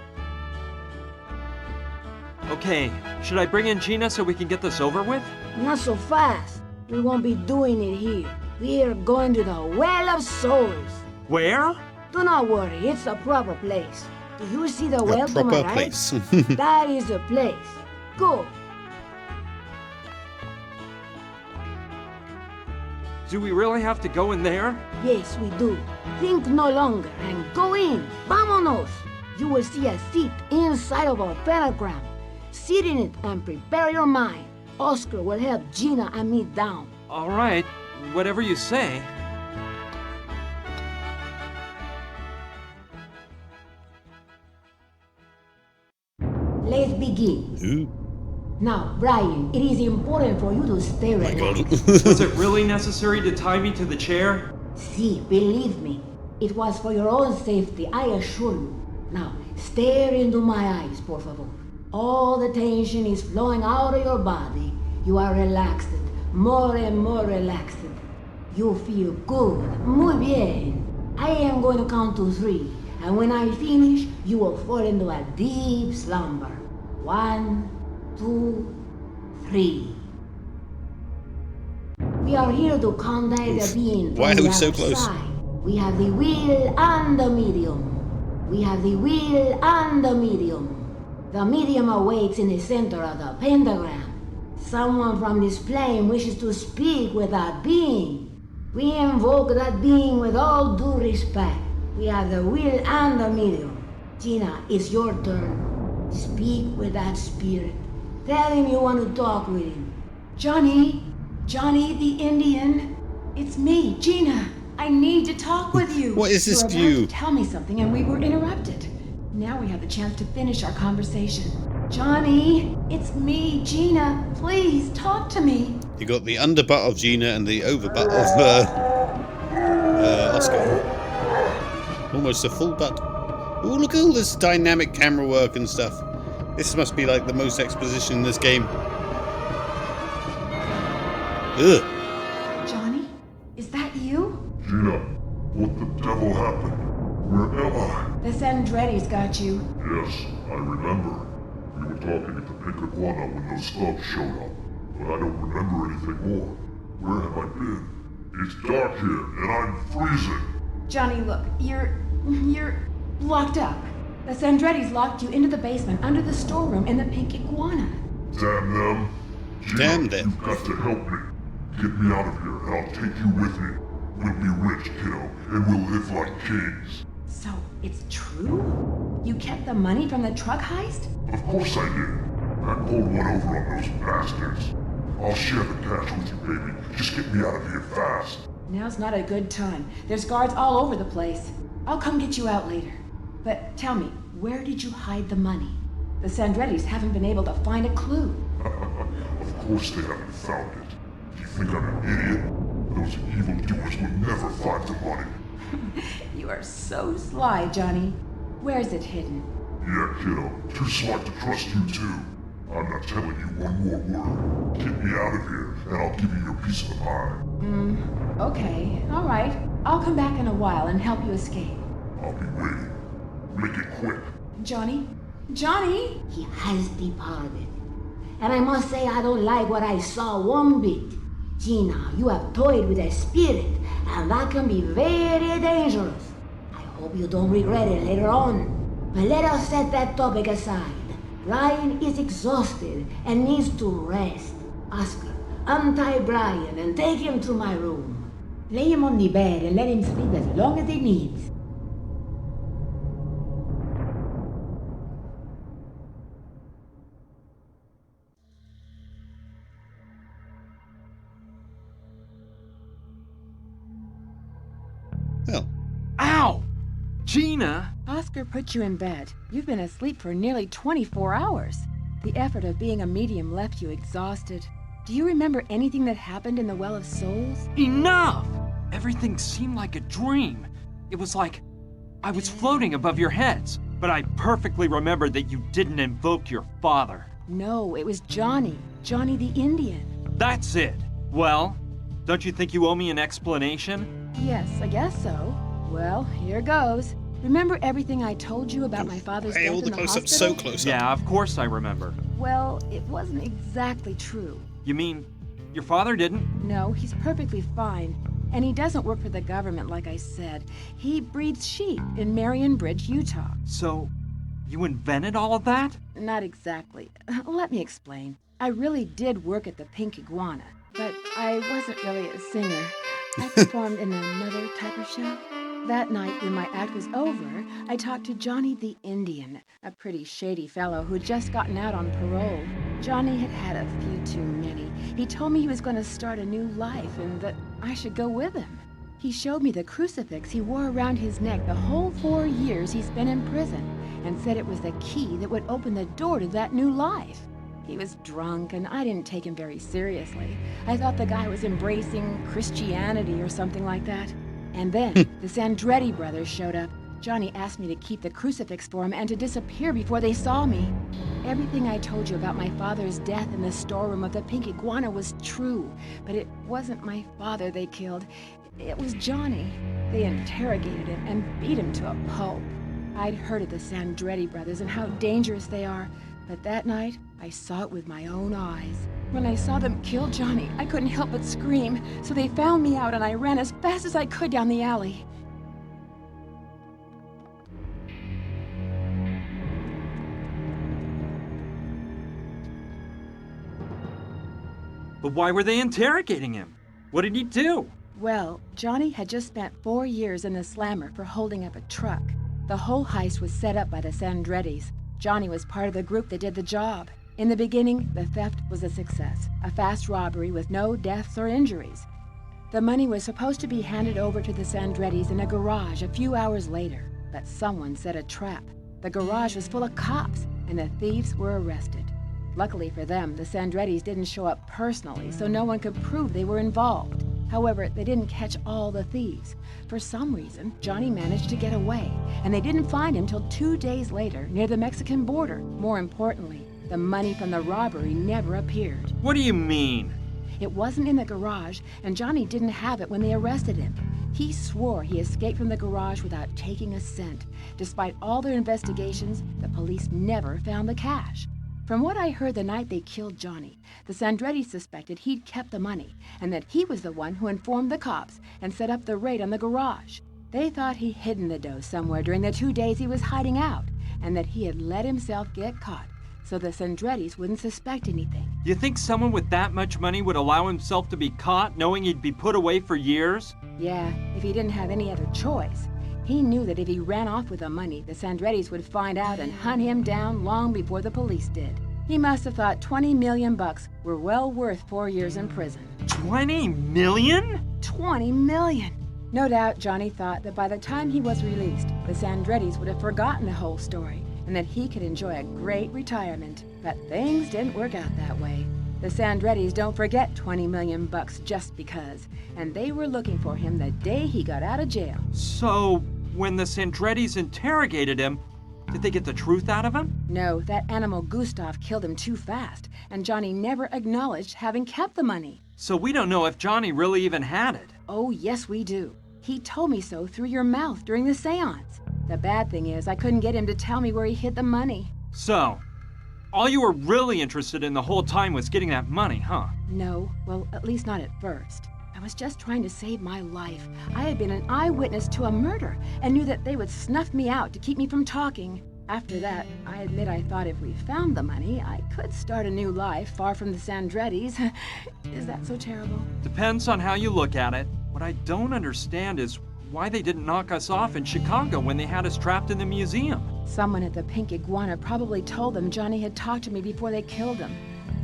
Okay, should I bring in Gina so we can get this over with? Not so fast. We won't be doing it here. We are going to the Well of Souls. Where? Do not worry, it's the proper place. Do you see the well to my proper right? place. That is the place. Go. Do we really have to go in there? Yes, we do. Think no longer and go in. Vámonos. You will see a seat inside of our pentagram. Sit in it and prepare your mind. Oscar will help Gina and me down. All right, whatever you say. Let's begin. Ooh, Now, Brian, it is important for you to stay my God. relaxed. Was it really necessary to tie me to the chair? See, believe me, it was for your own safety, I assure you. Now, stare into my eyes, por favor. All the tension is flowing out of your body. You are relaxed, more and more relaxed. You feel good. Muy bien. I am going to count to 3, and when I finish, you will fall into a deep slumber. 1, 2, 3. We are here to contact the being Why from are we the so other close? side. We have the wheel and the medium. We have the wheel and the medium. The medium awaits in the center of the pentagram. Someone from this plane wishes to speak with that being. We invoke that being with all due respect. We have the wheel and the medium. Gina, it's your turn. Speak with that spirit. Tell him you want to talk with him. Johnny the Indian. It's me, Gina. I need to talk with you. What is this You were view? about to tell me something and we were interrupted. Now we have the chance to finish our conversation. Johnny, it's me, Gina. Please talk to me. You got the underbutt of Gina and the overbutt of Oscar. Almost a full butt. Oh, look at all this dynamic camera work and stuff. This must be like the most exposition in this game. Ugh. Johnny, is that you? Gina, what the devil happened? Where am I? The Sandretti's got you. Yes, I remember. We were talking at the Pink Iguana when those thugs showed up. but I don't remember anything more. Where have I been? It's dark here, and I'm freezing. Johnny, look, you're locked up. The Sandrettis locked you into the basement under the storeroom in the Pink Iguana. Damn them. Gina, Damn them. You've got to help me. Get me out of here, and I'll take you with me. We'll be rich, kiddo, and we'll live like kings. So, it's true? You kept the money from the truck heist? Of course I did. I pulled one over on those bastards. I'll share the cash with you, baby. Just get me out of here fast. Now's not a good time. There's guards all over the place. I'll come get you out later. But tell me, where did you hide the money? The Sandrettis haven't been able to find a clue. Of course they haven't found it. Do you think I'm an idiot? Those evildoers will never find the money. You are so sly, Johnny. Where's it hidden? Yeah, kiddo. Too smart to trust you, too. I'm not telling you one more word. Get me out of here, and I'll give you your piece of the pie. Okay, all right. I'll come back in a while and help you escape. I'll be waiting. Make it quick. Johnny? Johnny? He has departed. And I must say I don't like what I saw one bit. Gina, you have toyed with a spirit, and that can be very dangerous. I hope you don't regret it later on. But let us set that topic aside. Brian is exhausted and needs to rest. Oscar, untie Brian and take him to my room. Lay him on the bed and let him sleep as long as he needs. Well, Ow! Gina! Oscar put you in bed. You've been asleep for nearly 24 hours. The effort of being a medium left you exhausted. Do you remember anything that happened in the Well of Souls? Enough! Everything seemed like a dream. It was like I was floating above your heads, but I perfectly remembered that you didn't invoke your father. No, it was Johnny. Johnny the Indian. That's it. Well, don't you think you owe me an explanation? Yes, I guess so. Well, here goes. Remember everything I told you about my father's hey, death all in the the close-ups hospital? so close up. Yeah, of course I remember. Well, it wasn't exactly true. You mean your father didn't? No, he's perfectly fine. And he doesn't work for the government, like I said. He breeds sheep in Marion Bridge, Utah. So, you invented all of that? Not exactly. Let me explain. I really did work at the Pink Iguana, but I wasn't really a singer. I performed in another type of show. That night, when my act was over, I talked to Johnny the Indian, a pretty shady fellow who'd just gotten out on parole. Johnny had had a few too many. He told me he was going to start a new life and that I should go with him. He showed me the crucifix he wore around his neck the whole 4 years he spent in prison and said it was the key that would open the door to that new life. He was drunk, and I didn't take him very seriously. I thought the guy was embracing Christianity or something like that. And then the Sandretti brothers showed up. Johnny asked me to keep the crucifix for him and to disappear before they saw me. Everything I told you about my father's death in the storeroom of the Pink Iguana was true, but it wasn't my father they killed. It was Johnny. They interrogated him and beat him to a pulp. I'd heard of the Sandretti brothers and how dangerous they are, but that night I saw it with my own eyes. When I saw them kill Johnny, I couldn't help but scream, so they found me out and I ran as fast as I could down the alley. But why were they interrogating him? What did he do? Well, Johnny had just spent 4 years in the slammer for holding up a truck. The whole heist was set up by the Sandrettis. Johnny was part of the group that did the job. In the beginning, the theft was a success, a fast robbery with no deaths or injuries. The money was supposed to be handed over to the Sandrettis in a garage a few hours later, but someone set a trap. The garage was full of cops, and the thieves were arrested. Luckily for them, the Sandrettis didn't show up personally, so no one could prove they were involved. However, they didn't catch all the thieves. For some reason, Johnny managed to get away, and they didn't find him till 2 days later near the Mexican border. More importantly, the money from the robbery never appeared. What do you mean? It wasn't in the garage, and Johnny didn't have it when they arrested him. He swore he escaped from the garage without taking a cent. Despite all their investigations, the police never found the cash. From what I heard the night they killed Johnny, the Sandrettis suspected he'd kept the money and that he was the one who informed the cops and set up the raid on the garage. They thought he'd hidden the dough somewhere during the 2 days he was hiding out and that he had let himself get caught so the Sandrettis wouldn't suspect anything. You think someone with that much money would allow himself to be caught knowing he'd be put away for years? Yeah, if he didn't have any other choice. He knew that if he ran off with the money, the Sandrettis would find out and hunt him down long before the police did. He must have thought 20 million bucks were well worth 4 years in prison. 20 million? 20 million! No doubt Johnny thought that by the time he was released, the Sandrettis would have forgotten the whole story and that he could enjoy a great retirement. But things didn't work out that way. The Sandrettis don't forget 20 million bucks just because, and they were looking for him the day he got out of jail. So, when the Sandrettis interrogated him, did they get the truth out of him? No, that animal Gustav killed him too fast, and Johnny never acknowledged having kept the money. So we don't know if Johnny really even had it. Oh, yes, we do. He told me so through your mouth during the seance. The bad thing is, I couldn't get him to tell me where he hid the money. So, all you were really interested in the whole time was getting that money, huh? No, well, at least not at first. I was just trying to save my life. I had been an eyewitness to a murder and knew that they would snuff me out to keep me from talking. After that, I admit I thought if we found the money, I could start a new life far from the Sandrettis. Is that so terrible? Depends on how you look at it. What I don't understand is why they didn't knock us off in Chicago when they had us trapped in the museum. Someone at the Pink Iguana probably told them Johnny had talked to me before they killed him.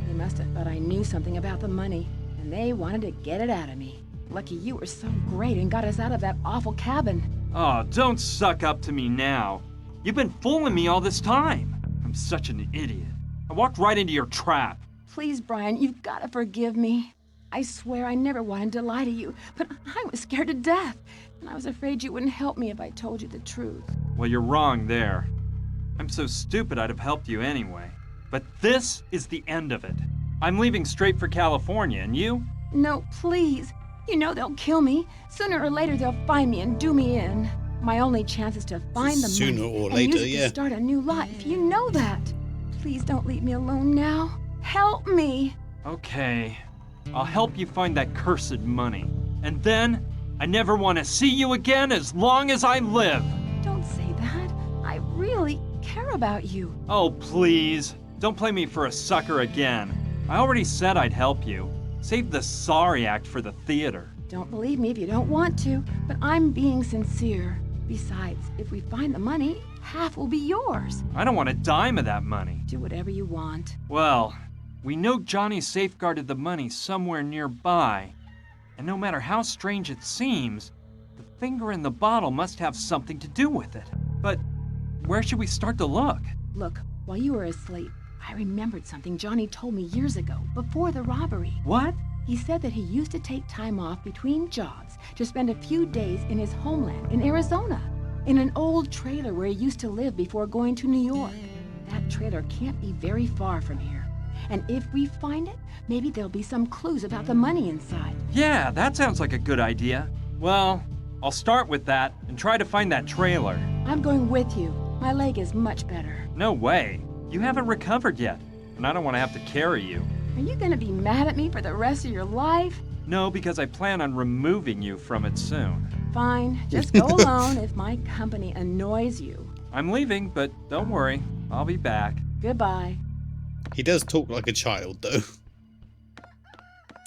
They must have thought I knew something about the money, and they wanted to get it out of me. Lucky you were so great and got us out of that awful cabin. Oh, don't suck up to me now. You've been fooling me all this time. I'm such an idiot. I walked right into your trap. Please, Brian, you've got to forgive me. I swear I never wanted to lie to you, but I was scared to death, and I was afraid you wouldn't help me if I told you the truth. Well, you're wrong there. I'm so stupid I'd have helped you anyway. But this is the end of it. I'm leaving straight for California, and you? No, please. You know they'll kill me. Sooner or later they'll find me and do me in. My only chance is to find the Sooner money or and later, use it yeah. to start a new life. You know that. Please don't leave me alone now. Help me. Okay. I'll help you find that cursed money. And then, I never want to see you again as long as I live. Don't say that. I really care about you. Oh, please. Don't play me for a sucker again. I already said I'd help you. Save the sorry act for the theater. Don't believe me if you don't want to, but I'm being sincere. Besides, if we find the money, half will be yours. I don't want a dime of that money. Do whatever you want. Well, we know Johnny safeguarded the money somewhere nearby. And no matter how strange it seems, the finger in the bottle must have something to do with it. But where should we start to look? Look, while you were asleep, I remembered something Johnny told me years ago, before the robbery. What? He said that he used to take time off between jobs to spend a few days in his homeland in Arizona, in an old trailer where he used to live before going to New York. That trailer can't be very far from here. And if we find it, maybe there'll be some clues about the money inside. Yeah, that sounds like a good idea. Well, I'll start with that and try to find that trailer. I'm going with you. My leg is much better. No way. You haven't recovered yet, and I don't want to have to carry you. Are you gonna be mad at me for the rest of your life? No, because I plan on removing you from it soon. Fine, just go alone if my company annoys you. I'm leaving, but don't worry. I'll be back. Goodbye. He does talk like a child, though.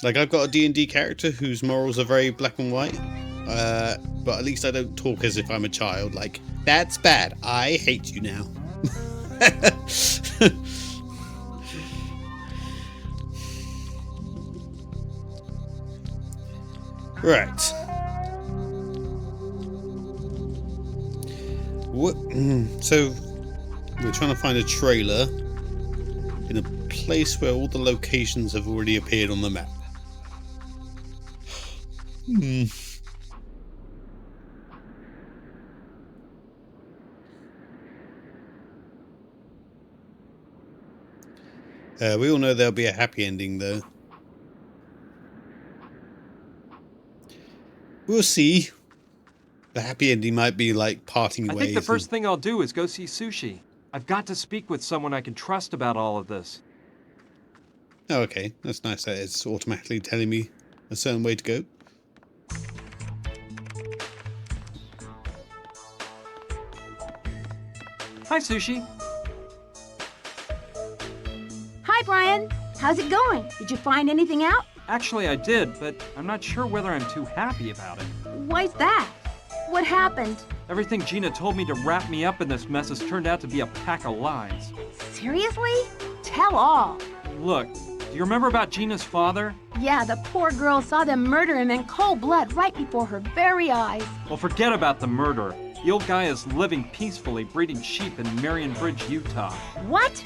Like, I've got a D&D character whose morals are very black and white. But at least I don't talk as if I'm a child. Like, that's bad. I hate you now. Right. What? So we're trying to find a trailer in a place where all the locations have already appeared on the map. We all know there'll be a happy ending, though. We'll see. The happy ending might be like parting ways. I think the first thing I'll do is go see Sushi. I've got to speak with someone I can trust about all of this. Oh, okay. That's nice that it's automatically telling me a certain way to go. Hi, Sushi. Hi, Brian. How's it going? Did you find anything out? Actually, I did, but I'm not sure whether I'm too happy about it. Why's that? What happened? Everything Gina told me to wrap me up in this mess has turned out to be a pack of lies. Seriously? Tell all. Look, do you remember about Gina's father? Yeah, the poor girl saw them murder him in cold blood right before her very eyes. Well, forget about the murder. The old guy is living peacefully, breeding sheep in Marion Bridge, Utah. What?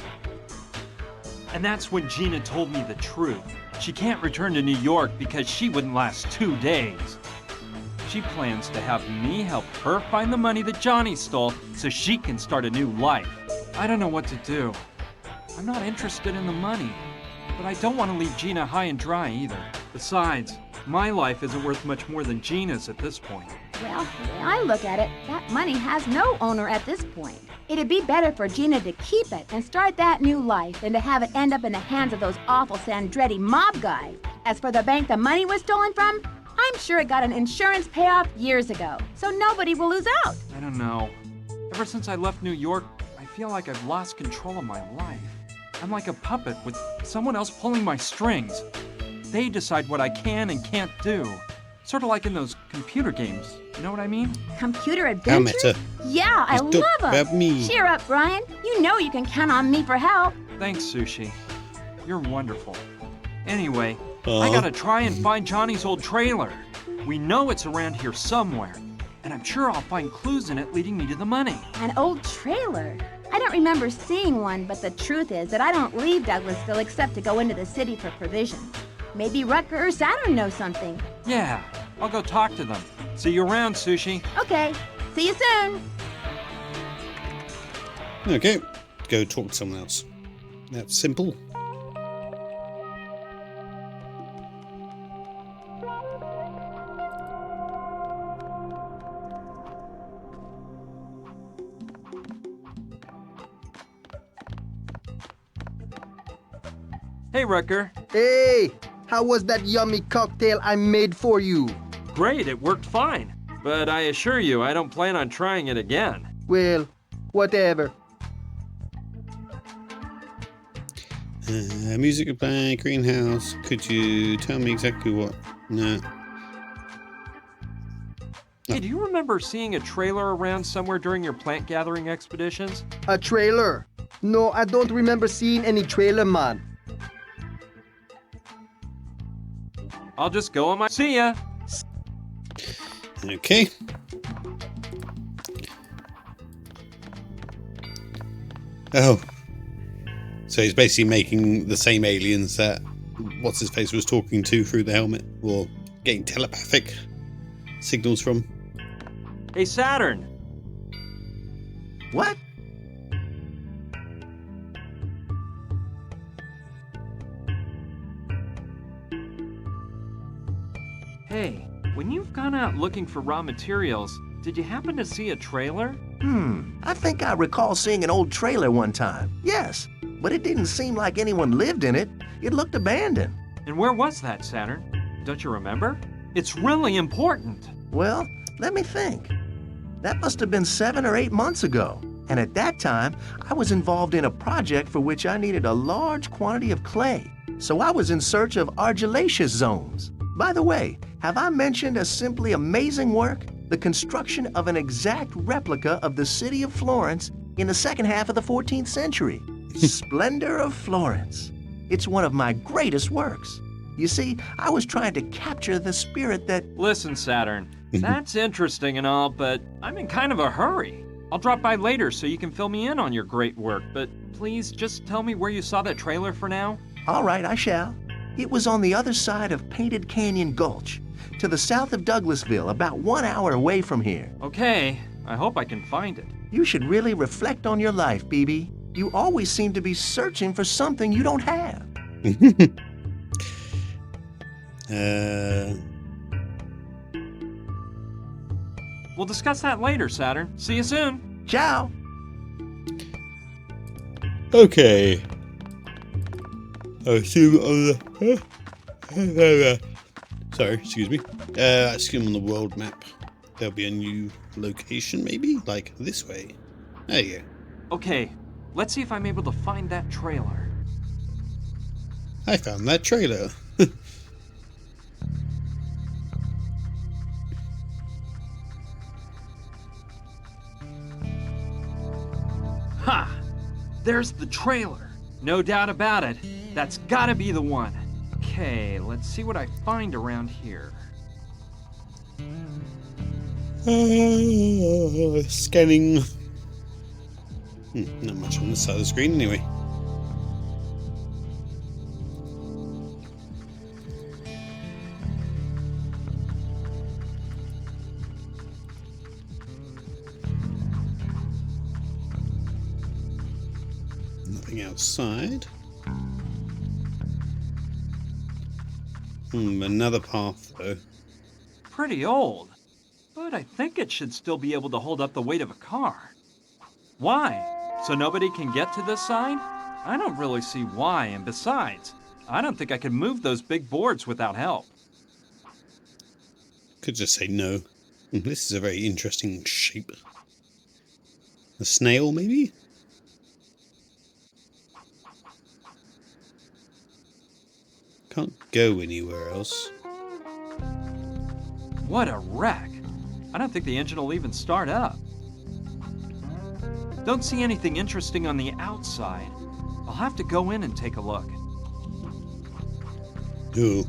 And that's when Gina told me the truth. She can't return to New York because she wouldn't last 2 days. She plans to have me help her find the money that Johnny stole so she can start a new life. I don't know what to do. I'm not interested in the money, but I don't want to leave Gina high and dry either. Besides, my life isn't worth much more than Gina's at this point. Well, the way I look at it, that money has no owner at this point. It'd be better for Gina to keep it and start that new life than to have it end up in the hands of those awful Sandretti mob guys. As for the bank the money was stolen from, I'm sure it got an insurance payoff years ago, so nobody will lose out. I don't know. Ever since I left New York, I feel like I've lost control of my life. I'm like a puppet with someone else pulling my strings. They decide what I can and can't do. Sort of like in those computer games. You know what I mean? Computer How adventure? meta. Yeah, I It's dope love about them. me. Cheer up, Brian. You know you can count on me for help. Thanks, Sushi. You're wonderful. Anyway, I Aw. gotta try and find Johnny's old trailer. We know it's around here somewhere, and I'm sure I'll find clues in it leading me to the money. An old trailer. I don't remember seeing one, but the truth is that I don't leave Douglasville except to go into the city for provisions. Maybe Rutger or Saturn know something. Yeah, I'll go talk to them. See you around, Sushi. Okay, see you soon. Okay, go talk to someone else. That's simple. Hey, Rutger. Hey, how was that yummy cocktail I made for you? Great, it worked fine. But I assure you, I don't plan on trying it again. Well, whatever. Music playing, greenhouse. Could you tell me exactly what? No. Hey, do you remember seeing a trailer around somewhere during your plant gathering expeditions? A trailer? No, I don't remember seeing any trailer, man. I'll just go on my... See ya! Okay. Oh. So he's basically making the same aliens that What's-His-Face was talking to through the helmet, or getting telepathic signals from. Hey, Saturn! What? Hey, when you've gone out looking for raw materials, did you happen to see a trailer? I think I recall seeing an old trailer one time. Yes, but it didn't seem like anyone lived in it. It looked abandoned. And where was that, Saturn? Don't you remember? It's really important. Well, let me think. That must have been 7 or 8 months ago. And at that time, I was involved in a project for which I needed a large quantity of clay. So I was in search of argillaceous zones. By the way, have I mentioned a simply amazing work? The construction of an exact replica of the city of Florence in the second half of the 14th century. Splendor of Florence. It's one of my greatest works. You see, I was trying to capture the spirit that... Listen, Saturn, that's interesting and all, but I'm in kind of a hurry. I'll drop by later so you can fill me in on your great work, but please just tell me where you saw that trailer for now. All right, I shall. It was on the other side of Painted Canyon Gulch, to the south of Douglasville, about 1 hour away from here. Okay, I hope I can find it. You should really reflect on your life, BB. You always seem to be searching for something you don't have. We'll discuss that later, Saturn. See you soon. Ciao. Okay. I assume on the sorry, excuse me. I assume on the world map there'll be a new location, maybe like this way. There you go. Okay, let's see if I'm able to find that trailer. I found that trailer. Ha! There's the trailer. No doubt about it. That's gotta be the one. Okay, let's see what I find around here. Scanning. Not much on this side of the screen anyway. Nothing outside. Another path though. Pretty old, but I think it should still be able to hold up the weight of a car. Why? So nobody can get to this side? I don't really see why, and besides, I don't think I can move those big boards without help. Could just say no. This is a very interesting shape. A snail, maybe? Can't go anywhere else. What a wreck. I don't think the engine will even start up. Don't see anything interesting on the outside. I'll have to go in and take a look. Ooh,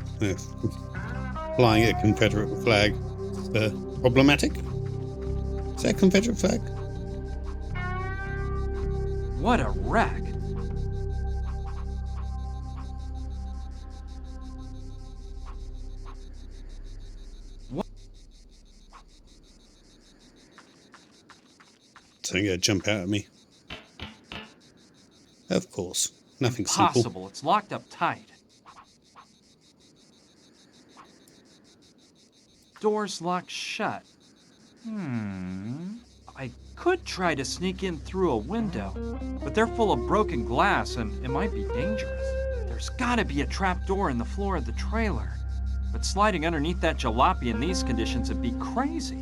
flying a Confederate flag. Problematic? Is that a Confederate flag? What a wreck. Something gonna jump out at me. Of course. Nothing Impossible. simple. It's locked up tight. Door's locked shut. I could try to sneak in through a window, but they're full of broken glass and it might be dangerous. There's gotta be a trap door in the floor of the trailer, but sliding underneath that jalopy in these conditions would be crazy.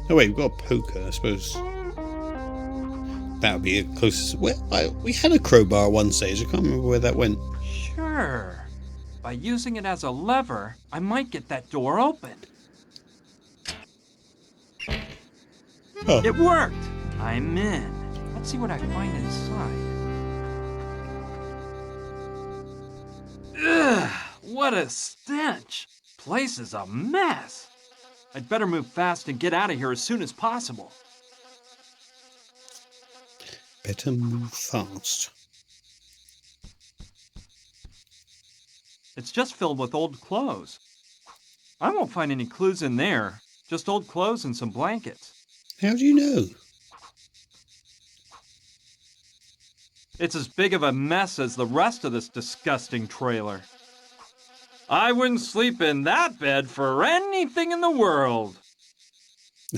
Oh wait, we've got a poker, I suppose. That would be a closest. We had a crowbar at one stage. I can't remember where that went. Sure. By using it as a lever, I might get that door open. Oh. It worked! I'm in. Let's see what I find inside. Ugh! What a stench! Place is a mess. I'd better move fast and get out of here as soon as possible. Better move fast. It's just filled with old clothes. I won't find any clues in there. Just old clothes and some blankets. How do you know? It's as big of a mess as the rest of this disgusting trailer. I wouldn't sleep in that bed for anything in the world.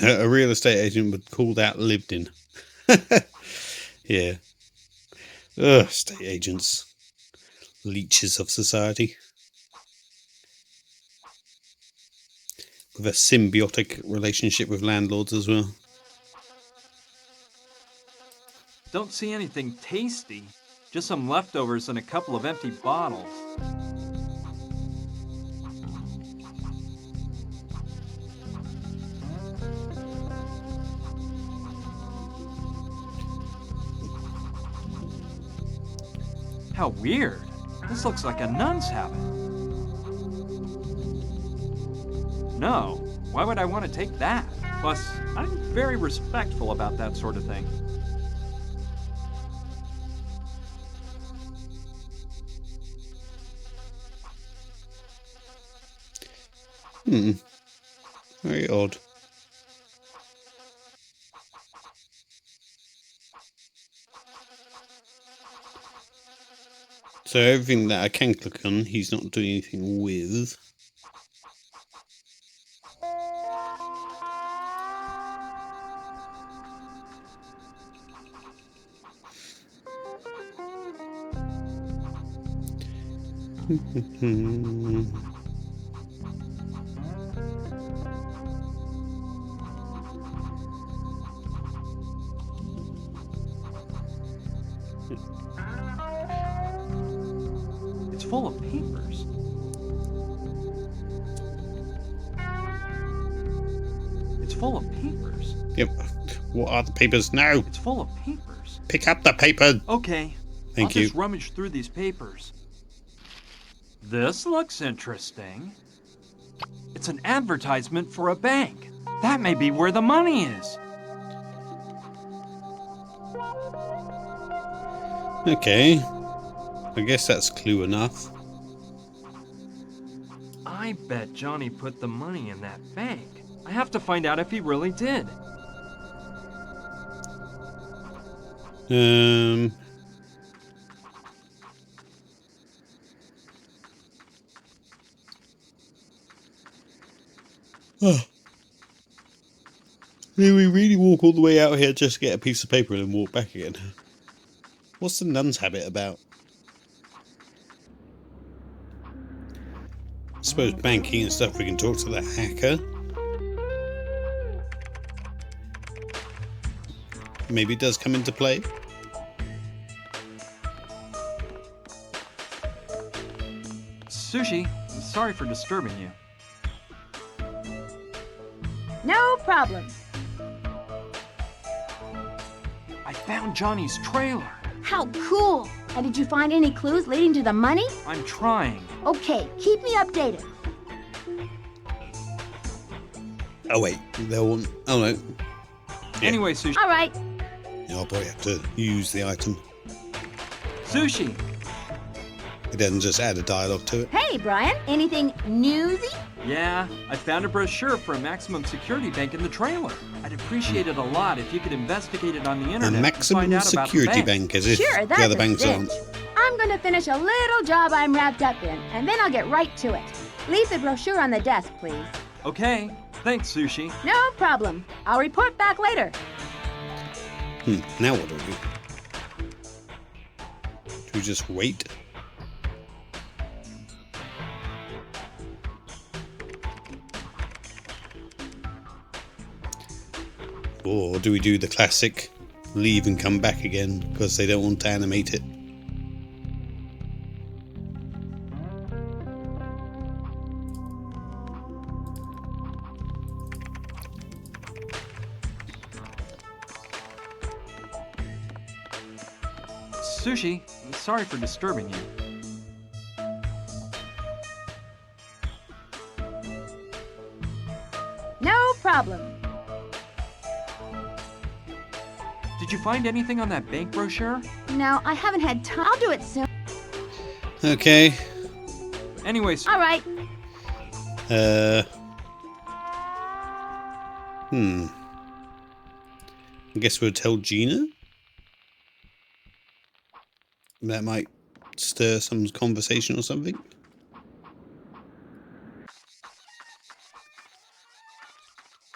A real estate agent would call that lived in. Yeah. Ugh, estate agents. Leeches of society. With a symbiotic relationship with landlords as well. Don't see anything tasty. Just some leftovers and a couple of empty bottles. How weird. This looks like a nun's habit. No, why would I want to take that? Plus, I'm very respectful about that sort of thing. Very odd. So everything that I can click on, he's not doing anything with. It's full of papers. It's full of papers. Yep. What are the papers now? It's full of papers. Pick up the paper. Okay. Thank I'll you. just rummage through these papers. This looks interesting. It's an advertisement for a bank. That may be where the money is. Okay. I guess that's clue enough. I bet Johnny put the money in that bank. I have to find out if he really did. Oh. Did we really walk all the way out here just to get a piece of paper and then walk back again? What's the nun's habit about? I suppose banking and stuff, we can talk to the hacker. Maybe it does come into play. Sushi, sorry for disturbing you. No problem. I found Johnny's trailer. How cool! And did you find any clues leading to the money? I'm trying. Okay, keep me updated. Oh wait, they'll want... Oh no. Yeah. Anyway, Sushi. All right. I'll probably have to use the item. Sushi! It doesn't just add a dialogue to it. Hey, Brian, anything newsy? Yeah, I found a brochure for a maximum security bank in the trailer. I'd appreciate it a lot if you could investigate it on the A internet and maximum find out about the security bank. bank, as if Sure, that's the other a banks cinch. aren't. I'm gonna finish a little job I'm wrapped up in, and then I'll get right to it. Leave the brochure on the desk, please. Okay, thanks, Sushi. No problem. I'll report back later. Now what do we do? Do we just wait? Or do we do the classic leave and come back again because they don't want to animate it? Sushi, sorry for disturbing you. No problem. Did you find anything on that bank brochure? No, I haven't had time. I'll do it soon. Okay. Anyway, All right. I guess we'll tell Gina. That might stir some conversation or something.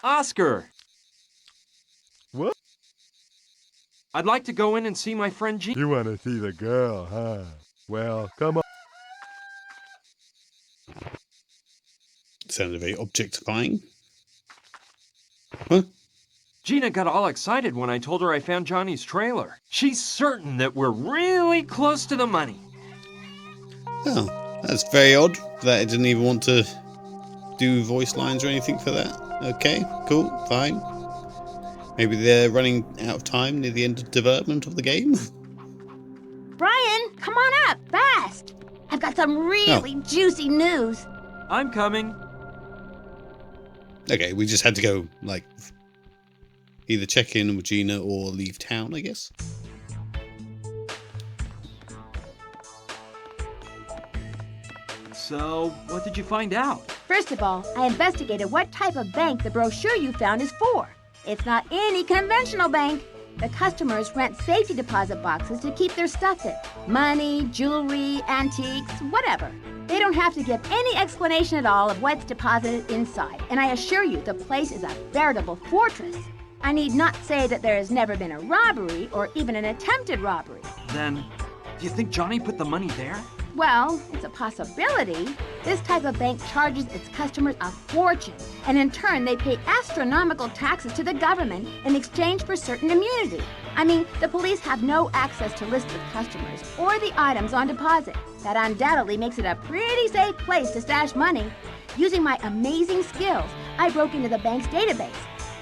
Oscar! What? I'd like to go in and see my friend Gina. You want to see the girl, huh? Well, come on. Sounded very objectifying. Huh? Gina got all excited when I told her I found Johnny's trailer. She's certain that we're really close to the money. Oh, that's very odd that it didn't even want to do voice lines or anything for that. Okay, cool, fine. Maybe they're running out of time near the end of development of the game. Brian, come on up, fast. I've got some really juicy news. I'm coming. Okay, we just had to go, like, either check in with Gina or leave town, I guess. So, what did you find out? First of all, I investigated what type of bank the brochure you found is for. It's not any conventional bank. The customers rent safety deposit boxes to keep their stuff in. Money, jewelry, antiques, whatever. They don't have to give any explanation at all of what's deposited inside. And I assure you, the place is a veritable fortress. I need not say that there has never been a robbery or even an attempted robbery. Then, do you think Johnny put the money there? Well, it's a possibility. This type of bank charges its customers a fortune, and in turn they pay astronomical taxes to the government in exchange for certain immunity. I mean, the police have no access to lists of customers or the items on deposit. That undoubtedly makes it a pretty safe place to stash money. Using my amazing skills, I broke into the bank's database,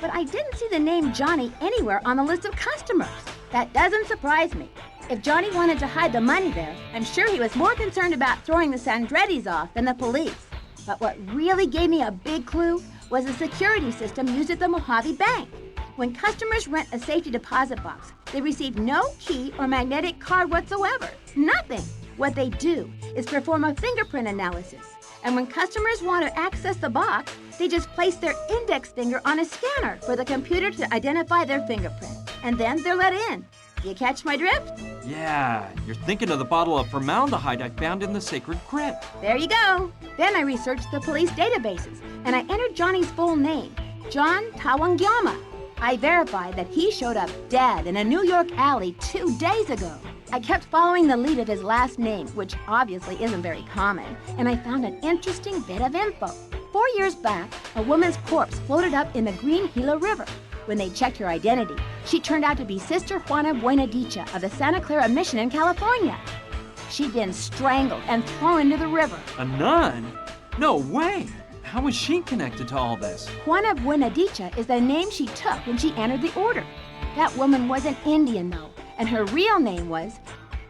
but I didn't see the name Johnny anywhere on the list of customers. That doesn't surprise me. If Johnny wanted to hide the money there, I'm sure he was more concerned about throwing the Sandrettis off than the police. But what really gave me a big clue was the security system used at the Mojave Bank. When customers rent a safety deposit box, they receive no key or magnetic card whatsoever. Nothing. What they do is perform a fingerprint analysis. And when customers want to access the box, they just place their index finger on a scanner for the computer to identify their fingerprint. And then they're let in. You catch my drift? Yeah, you're thinking of the bottle of formaldehyde I found in the sacred crypt. There you go. Then I researched the police databases, and I entered Johnny's full name, John Tawangyama. I verified that he showed up dead in a New York alley 2 days ago. I kept following the lead of his last name, which obviously isn't very common, and I found an interesting bit of info. 4 years back, a woman's corpse floated up in the Green Gila River. When they checked her identity, she turned out to be Sister Juana Buenadicha of the Santa Clara Mission in California. She'd been strangled and thrown into the river. A nun? No way! How was she connected to all this? Juana Buenadicha is the name she took when she entered the order. That woman was an Indian, though, and her real name was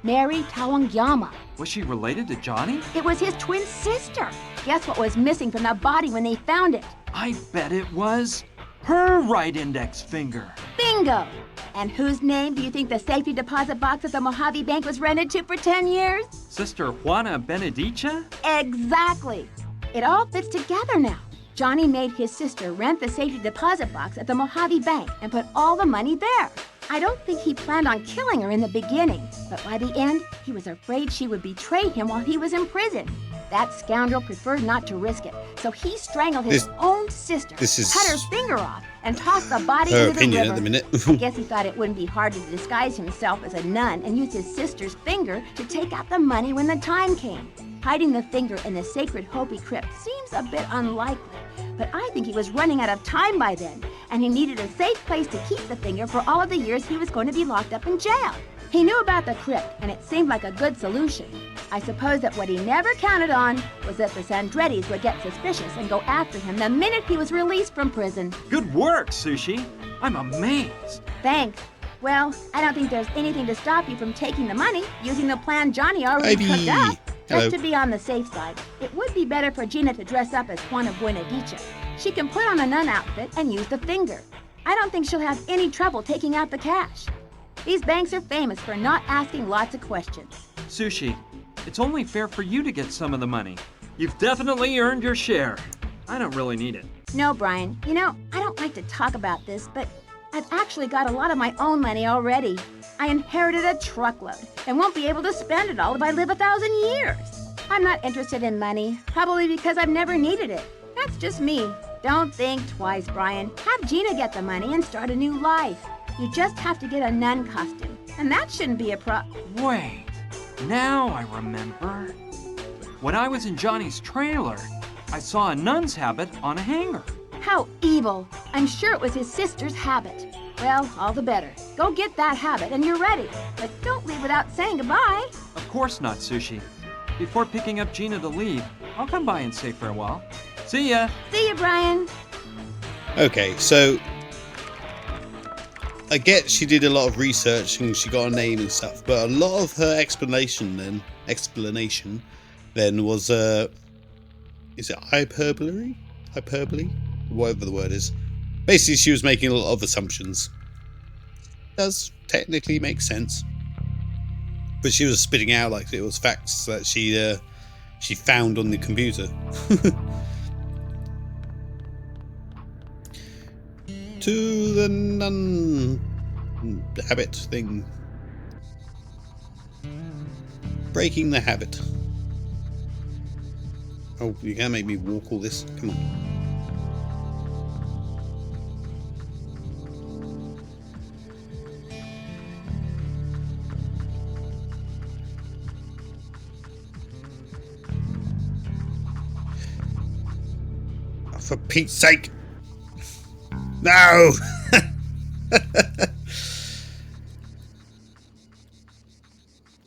Mary Tawangyama. Was she related to Johnny? It was his twin sister. Guess what was missing from the body when they found it? I bet it was her right index finger. Bingo! And whose name do you think the safety deposit box at the Mojave Bank was rented to for 10 years? Sister Juana Benedicha? Exactly. It all fits together now. Johnny made his sister rent the safety deposit box at the Mojave Bank and put all the money there. I don't think he planned on killing her in the beginning, but by the end, he was afraid she would betray him while he was in prison. That scoundrel preferred not to risk it, so he strangled his own sister, cut her finger off, and tossed the body into the river. At the minute. I guess he thought it wouldn't be hard to disguise himself as a nun and use his sister's finger to take out the money when the time came. Hiding the finger in the sacred Hopi crypt seems a bit unlikely, but I think he was running out of time by then, and he needed a safe place to keep the finger for all of the years he was going to be locked up in jail. He knew about the crypt, and it seemed like a good solution. I suppose that what he never counted on was that the Sandrettis would get suspicious and go after him the minute he was released from prison. Good work, Sushi. I'm amazed. Thanks. Well, I don't think there's anything to stop you from taking the money using the plan Johnny already cooked up. Just to be on the safe side, it would be better for Gina to dress up as Juana Buenadicha. She can put on a nun outfit and use the finger. I don't think she'll have any trouble taking out the cash. These banks are famous for not asking lots of questions. Sushi, it's only fair for you to get some of the money. You've definitely earned your share. I don't really need it. No, Brian. You know, I don't like to talk about this, but I've actually got a lot of my own money already. I inherited a truckload and won't be able to spend it all if I live 1,000 years. I'm not interested in money, probably because I've never needed it. That's just me. Don't think twice, Brian. Have Gina get the money and start a new life. You just have to get a nun costume, and that shouldn't be a Wait, now I remember. When I was in Johnny's trailer, I saw a nun's habit on a hanger. How evil. I'm sure it was his sister's habit. Well, all the better. Go get that habit and you're ready. But don't leave without saying goodbye. Of course not, Sushi. Before picking up Gina to leave, I'll come by and say farewell. See ya. See ya, Brian. Okay, so I get she did a lot of research and she got a name and stuff, but a lot of her explanation then was is it hyperbole? Whatever the word is. Basically, she was making a lot of assumptions. Does technically make sense, but she was spitting out like it was facts that she found on the computer. To the nun. the habit thing. Breaking the habit. Oh, you can't make me walk all this. Come on. Oh, for Pete's sake. No!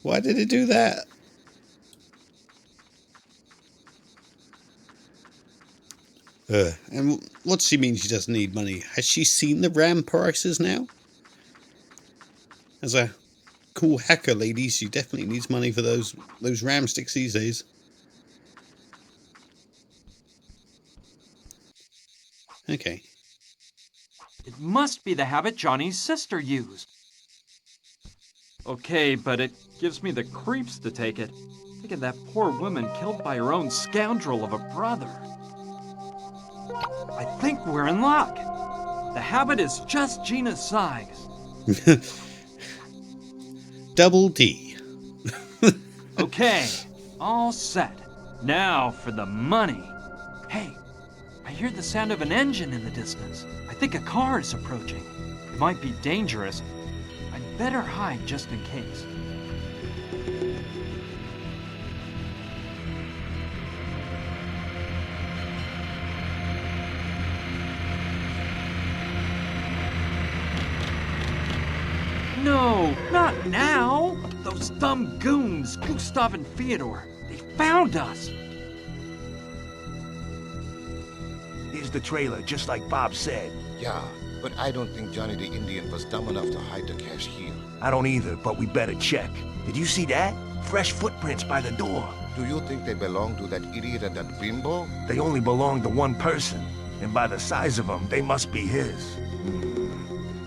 Why did it do that? And what does she mean she doesn't need money? Has she seen the RAM prices now? As a cool hacker lady, she definitely needs money for those RAM sticks these days. Okay. It must be the habit Johnny's sister used. Okay, but it gives me the creeps to take it. Think of that poor woman killed by her own scoundrel of a brother. I think we're in luck. The habit is just Gina's size. Double D. Okay, all set. Now for the money. Hey, I hear the sound of an engine in the distance. I think a car is approaching. It might be dangerous. I'd better hide just in case. No, not now! Those dumb goons, Gustav and Fyodor, they found us! Here's the trailer, just like Bob said. Yeah, but I don't think Johnny the Indian was dumb enough to hide the cash here. I don't either, but we better check. Did you see that? Fresh footprints by the door. Do you think they belong to that idiot and that bimbo? They only belong to one person, and by the size of them, they must be his.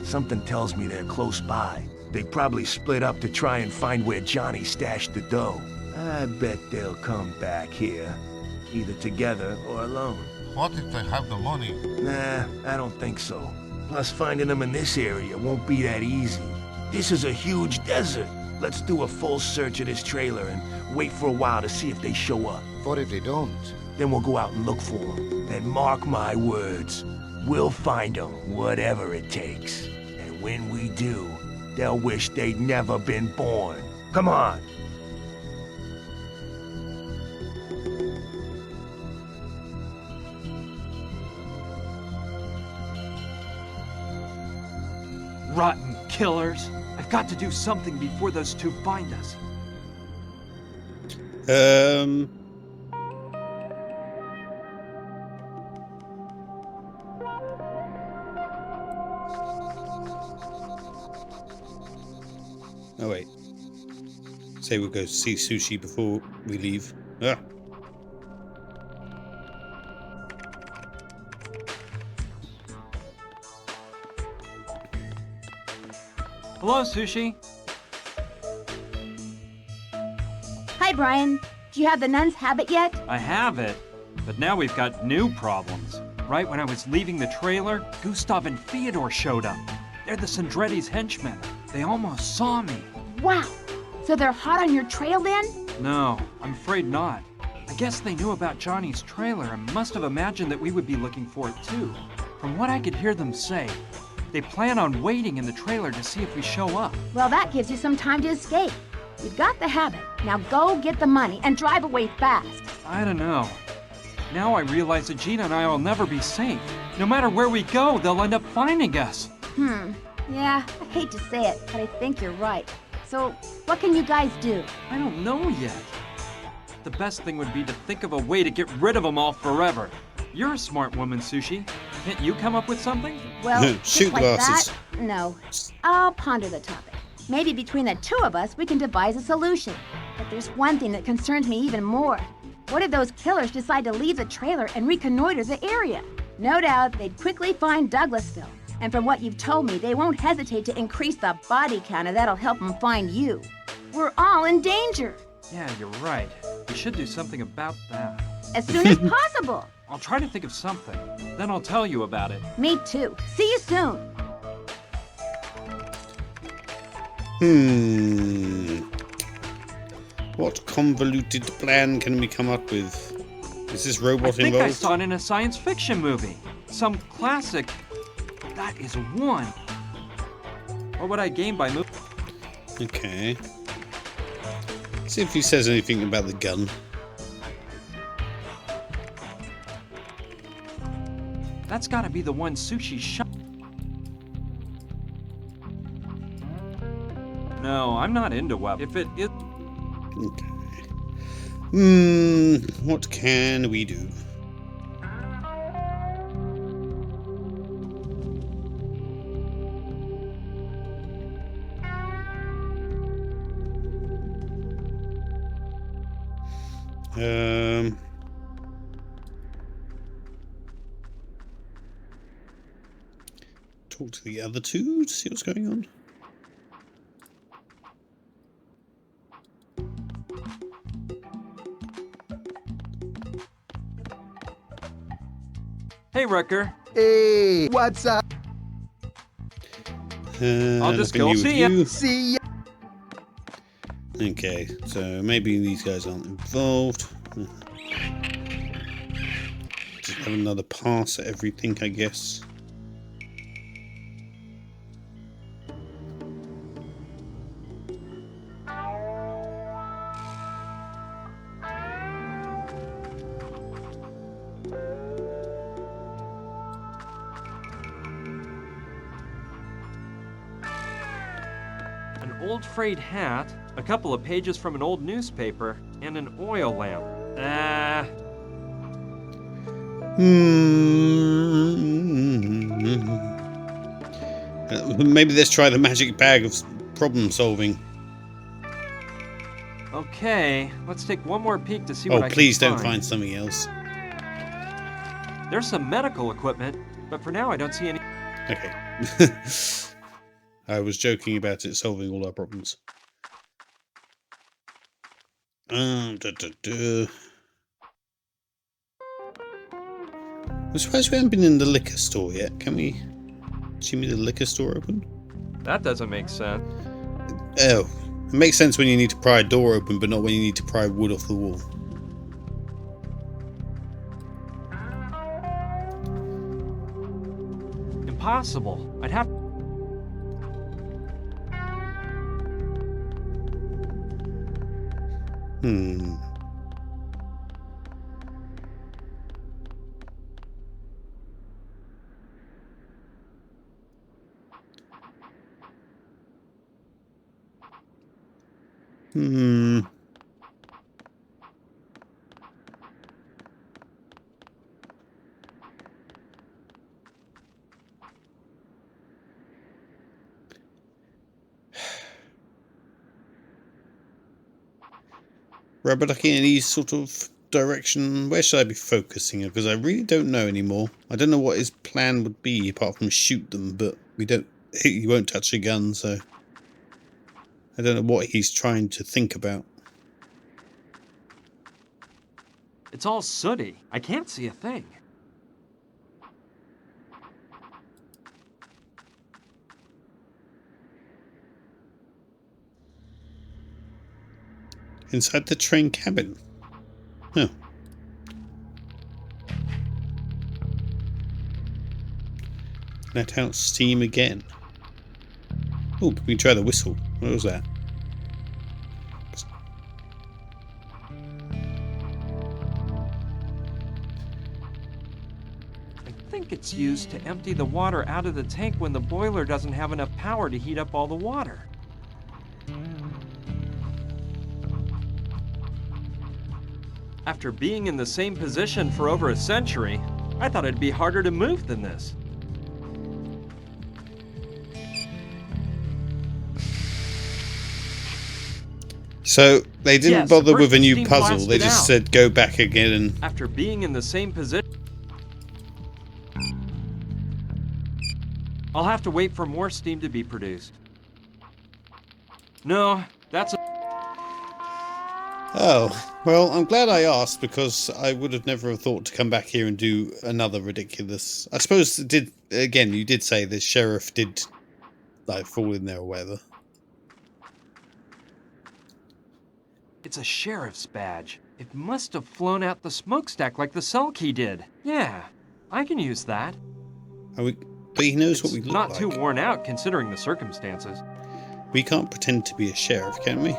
Something tells me they're close by. They probably split up to try and find where Johnny stashed the dough. I bet they'll come back here, either together or alone. What if they have the money? Nah, I don't think so. Plus, finding them in this area won't be that easy. This is a huge desert. Let's do a full search of this trailer and wait for a while to see if they show up. What if they don't? Then we'll go out and look for them. And mark my words, we'll find them, whatever it takes. And when we do, they'll wish they'd never been born. Come on! Rotten killers! I've got to do something before those two find us. Oh wait. Say we'll go see Sushi before we leave. Ah. Hello, Sushi. Hi, Brian. Do you have the nun's habit yet? I have it, but now we've got new problems. Right when I was leaving the trailer, Gustav and Fyodor showed up. They're the Sandretti's henchmen. They almost saw me. Wow. So they're hot on your trail then? No, I'm afraid not. I guess they knew about Johnny's trailer and must have imagined that we would be looking for it too. From what I could hear them say, they plan on waiting in the trailer to see if we show up. Well, that gives you some time to escape. You've got the habit. Now go get the money and drive away fast. I don't know. Now I realize that Gina and I will never be safe. No matter where we go, they'll end up finding us. Yeah, I hate to say it, but I think you're right. So, what can you guys do? I don't know yet. The best thing would be to think of a way to get rid of them all forever. You're a smart woman, Sushi. Can't you come up with something? Well, Shoot just like glasses. that? No. I'll ponder the topic. Maybe between the two of us, we can devise a solution. But there's one thing that concerns me even more. What if those killers decide to leave the trailer and reconnoiter the area? No doubt they'd quickly find Douglasville. And from what you've told me, they won't hesitate to increase the body count, and that'll help them find you. We're all in danger. Yeah, you're right. We should do something about that. As soon as possible. I'll try to think of something. Then I'll tell you about it. Me too. See you soon. What convoluted plan can we come up with? Is this robot I think involved? I saw it in a science fiction movie. Some classic. That is one. What would I gain by moving? Okay. See if he says anything about the gun. That's gotta be the one Sushi shot. No, I'm not into weapons. If it is. Okay. What can we do? Talk to the other two to see what's going on. Hey, Rucker. Hey, what's up? I'll just nothing go new with see ya. you. See ya. Okay, so maybe these guys aren't involved. Just have another pass at everything, I guess. An old frayed hat, a couple of pages from an old newspaper, and an oil lamp. Maybe let's try the magic bag of problem solving. Okay, let's take one more peek to see Oh, what I can please don't find something else. There's some medical equipment, but for now I don't see any. Okay. I was joking about it solving all our problems. I suppose we haven't been in the liquor store yet. Can we? See me the liquor store open? That doesn't make sense. Oh, it makes sense when you need to pry a door open, but not when you need to pry wood off the wall. Impossible. I'd have. Rubber ducking any sort of direction? Where should I be focusing? Because I really don't know anymore. I don't know what his plan would be apart from shoot them, but we don't. He won't touch a gun, so I don't know what he's trying to think about. It's all sooty. I can't see a thing. Inside the train cabin. Huh. Let out steam again. Oh, we can try the whistle. What was that? I think it's used to empty the water out of the tank when the boiler doesn't have enough power to heat up all the water. After being in the same position for over a century, I thought it'd be harder to move than this. So they didn't Yes, bother first with a the new steam puzzle. They blasted just out. said go back again and After being in the same position, I'll have to wait for more steam to be produced. No, that's a... oh, well, I'm glad I asked because I would have never have thought to come back here and do another ridiculous. I suppose it did again. You did say the sheriff did like fall in there or whatever. It's a sheriff's badge. It must have flown out the smokestack like the Selkie did. Yeah, I can use that. But he knows what we It's look not like. too worn out considering the circumstances. We can't pretend to be a sheriff, can we?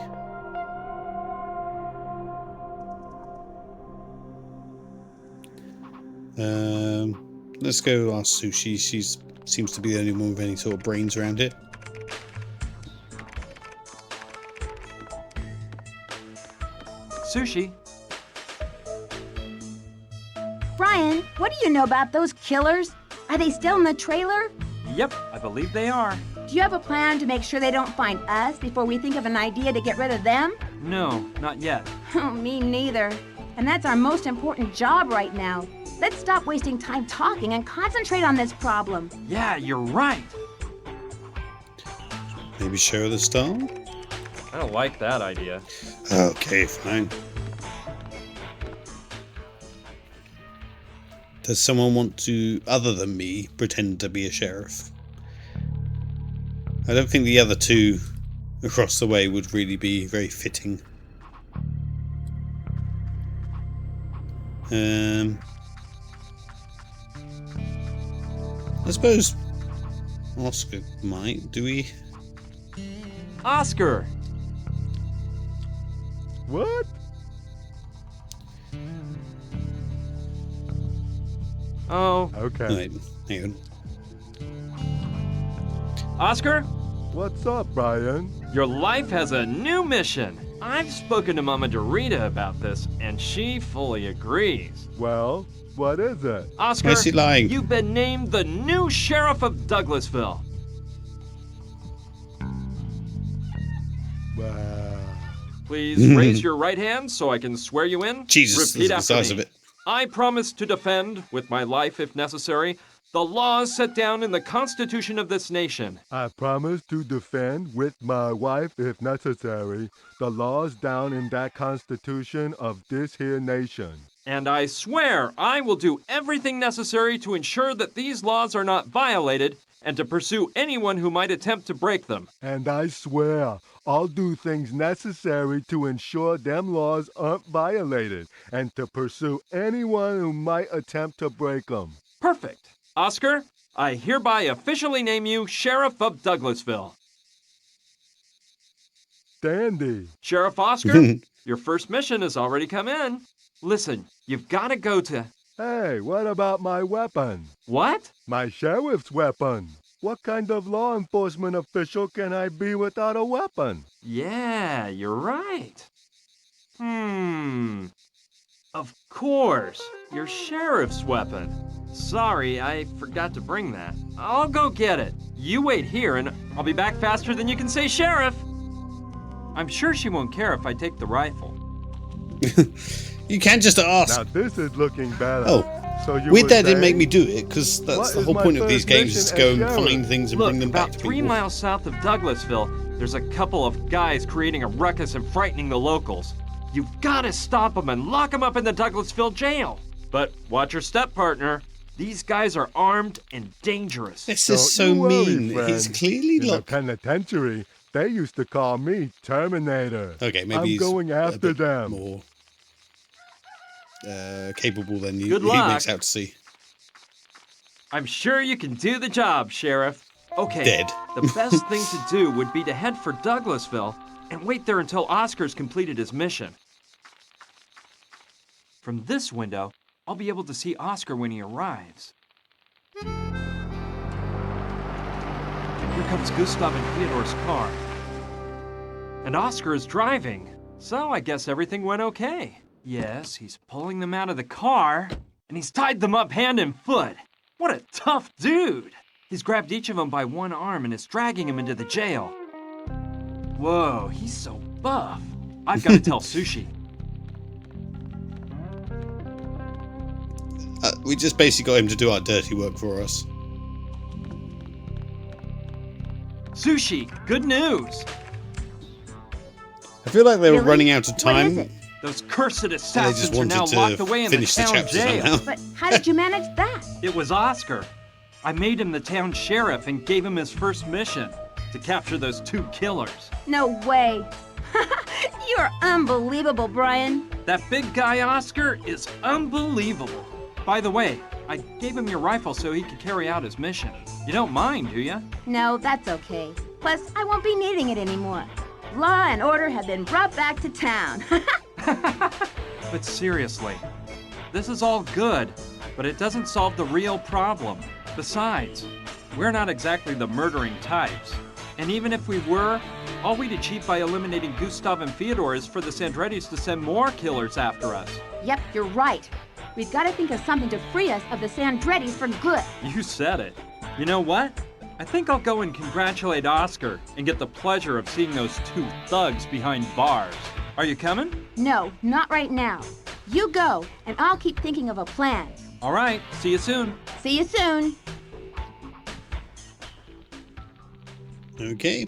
Let's go ask Sushi. She seems to be the only one with any sort of brains around here. Sushi, Brian, what do you know about those killers? Are they still in the trailer? yep, I believe they are. Do you have a plan to make sure they don't find us before we think of an idea to get rid of them? No, not yet. Oh, me neither. And that's our most important job right now. Let's stop wasting time talking and concentrate on this problem. Yeah, you're right. Maybe share the star? I don't like that idea. Okay, fine. Does someone want to, other than me, pretend to be a sheriff? I don't think the other two across the way would really be very fitting. I suppose Oscar might. Do we? Oscar! What? Oh, Okay. Wait, hang on. Oscar? What's up, Brian? Your life has a new mission. I've spoken to Mama Dorita about this, and she fully agrees. Well, what is it? Oscar, Why is he lying? you've been named the new sheriff of Douglasville. Well, Please raise your right hand so I can swear you in. Jesus, Repeat that's the after size me. of it. I promise to defend, with my life if necessary, the laws set down in the Constitution of this nation. I promise to defend with my wife, if necessary, the laws down in that Constitution of this here nation. And I swear I will do everything necessary to ensure that these laws are not violated and to pursue anyone who might attempt to break them. And I swear, I'll do things necessary to ensure them laws aren't violated and to pursue anyone who might attempt to break them. Perfect. Oscar, I hereby officially name you Sheriff of Douglasville. Dandy. Sheriff Oscar, your first mission has already come in. Listen, you've got to go to... Hey, what about my weapon? What? My sheriff's weapon. What kind of law enforcement official can I be without a weapon? Yeah, you're right. Of course, your sheriff's weapon. Sorry, I forgot to bring that. I'll go get it. You wait here and I'll be back faster than you can say sheriff. I'm sure she won't care if I take the rifle. You can't just ask. Now this is looking better. Oh. So you With were that, didn't make saying- me do it, because that's What the is whole my point of these first games is to go and mission as find things and Look, bring them back about to 3 people. miles south of Douglasville, there's a couple of guys creating a ruckus and frightening the locals. You've got to stop them and lock them up in the Douglasville jail. But watch your step, partner. These guys are armed and dangerous. This Don't is so you worry, mean. friend. He's clearly In the like... penitentiary, they used to call me Terminator. Okay, maybe I'm he's going a after bit them. more capable than he Good luck. makes out to see. I'm sure you can do the job, Sheriff. Okay, Dead. the best thing to do would be to head for Douglasville and wait there until Oscar's completed his mission. From this window, I'll be able to see Oscar when he arrives. Here comes Gustav and Theodore's car. And Oscar is driving, so I guess everything went okay. Yes, he's pulling them out of the car, and he's tied them up hand and foot. What a tough dude! He's grabbed each of them by one arm and is dragging him into the jail. Whoa, he's so buff. I've got to tell Sushi. We just basically got him to do our dirty work for us. Sushi, good news! I feel like they were Really? running out of What time. is it? Those cursed just assassins are now wanted to locked away in the finish the town chapter jail. somehow. But how did you manage that? It was Oscar. I made him the town sheriff and gave him his first mission, to capture those 2 killers. No way. You are unbelievable, Brian. That big guy Oscar is unbelievable. By the way, I gave him your rifle so he could carry out his mission. You don't mind, do you? No, that's okay. Plus, I won't be needing it anymore. Law and order have been brought back to town. But seriously, this is all good, but it doesn't solve the real problem. Besides, we're not exactly the murdering types. And even if we were, all we'd achieve by eliminating Gustav and Fyodor is for the Sandrettis to send more killers after us. Yep, you're right. We've got to think of something to free us of the Sandrettis for good. You said it. You know what? I think I'll go and congratulate Oscar and get the pleasure of seeing those two thugs behind bars. Are you coming? No, not right now. You go, and I'll keep thinking of a plan. All right, see you soon. See you soon. Okay.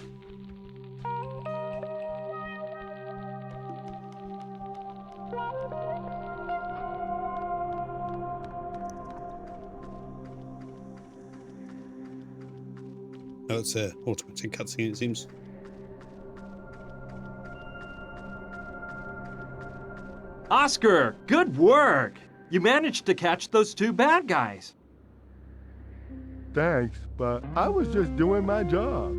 Oh, it's a automatic cutscene, it seems. Oscar, good work! You managed to catch those two bad guys. Thanks, but I was just doing my job.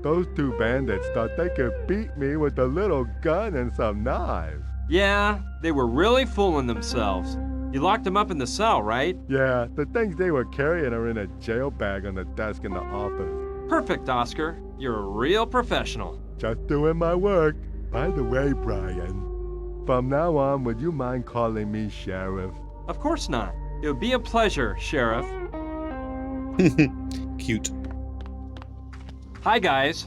Those two bandits thought they could beat me with a little gun and some knives. Yeah, they were really fooling themselves. You locked them up in the cell, right? Yeah, the things they were carrying are in a jail bag on the desk in the office. Perfect, Oscar. You're a real professional. Just doing my work. By the way, Brian, from now on, would you mind calling me Sheriff? Of course not. It would be a pleasure, Sheriff. Cute. Hi, guys.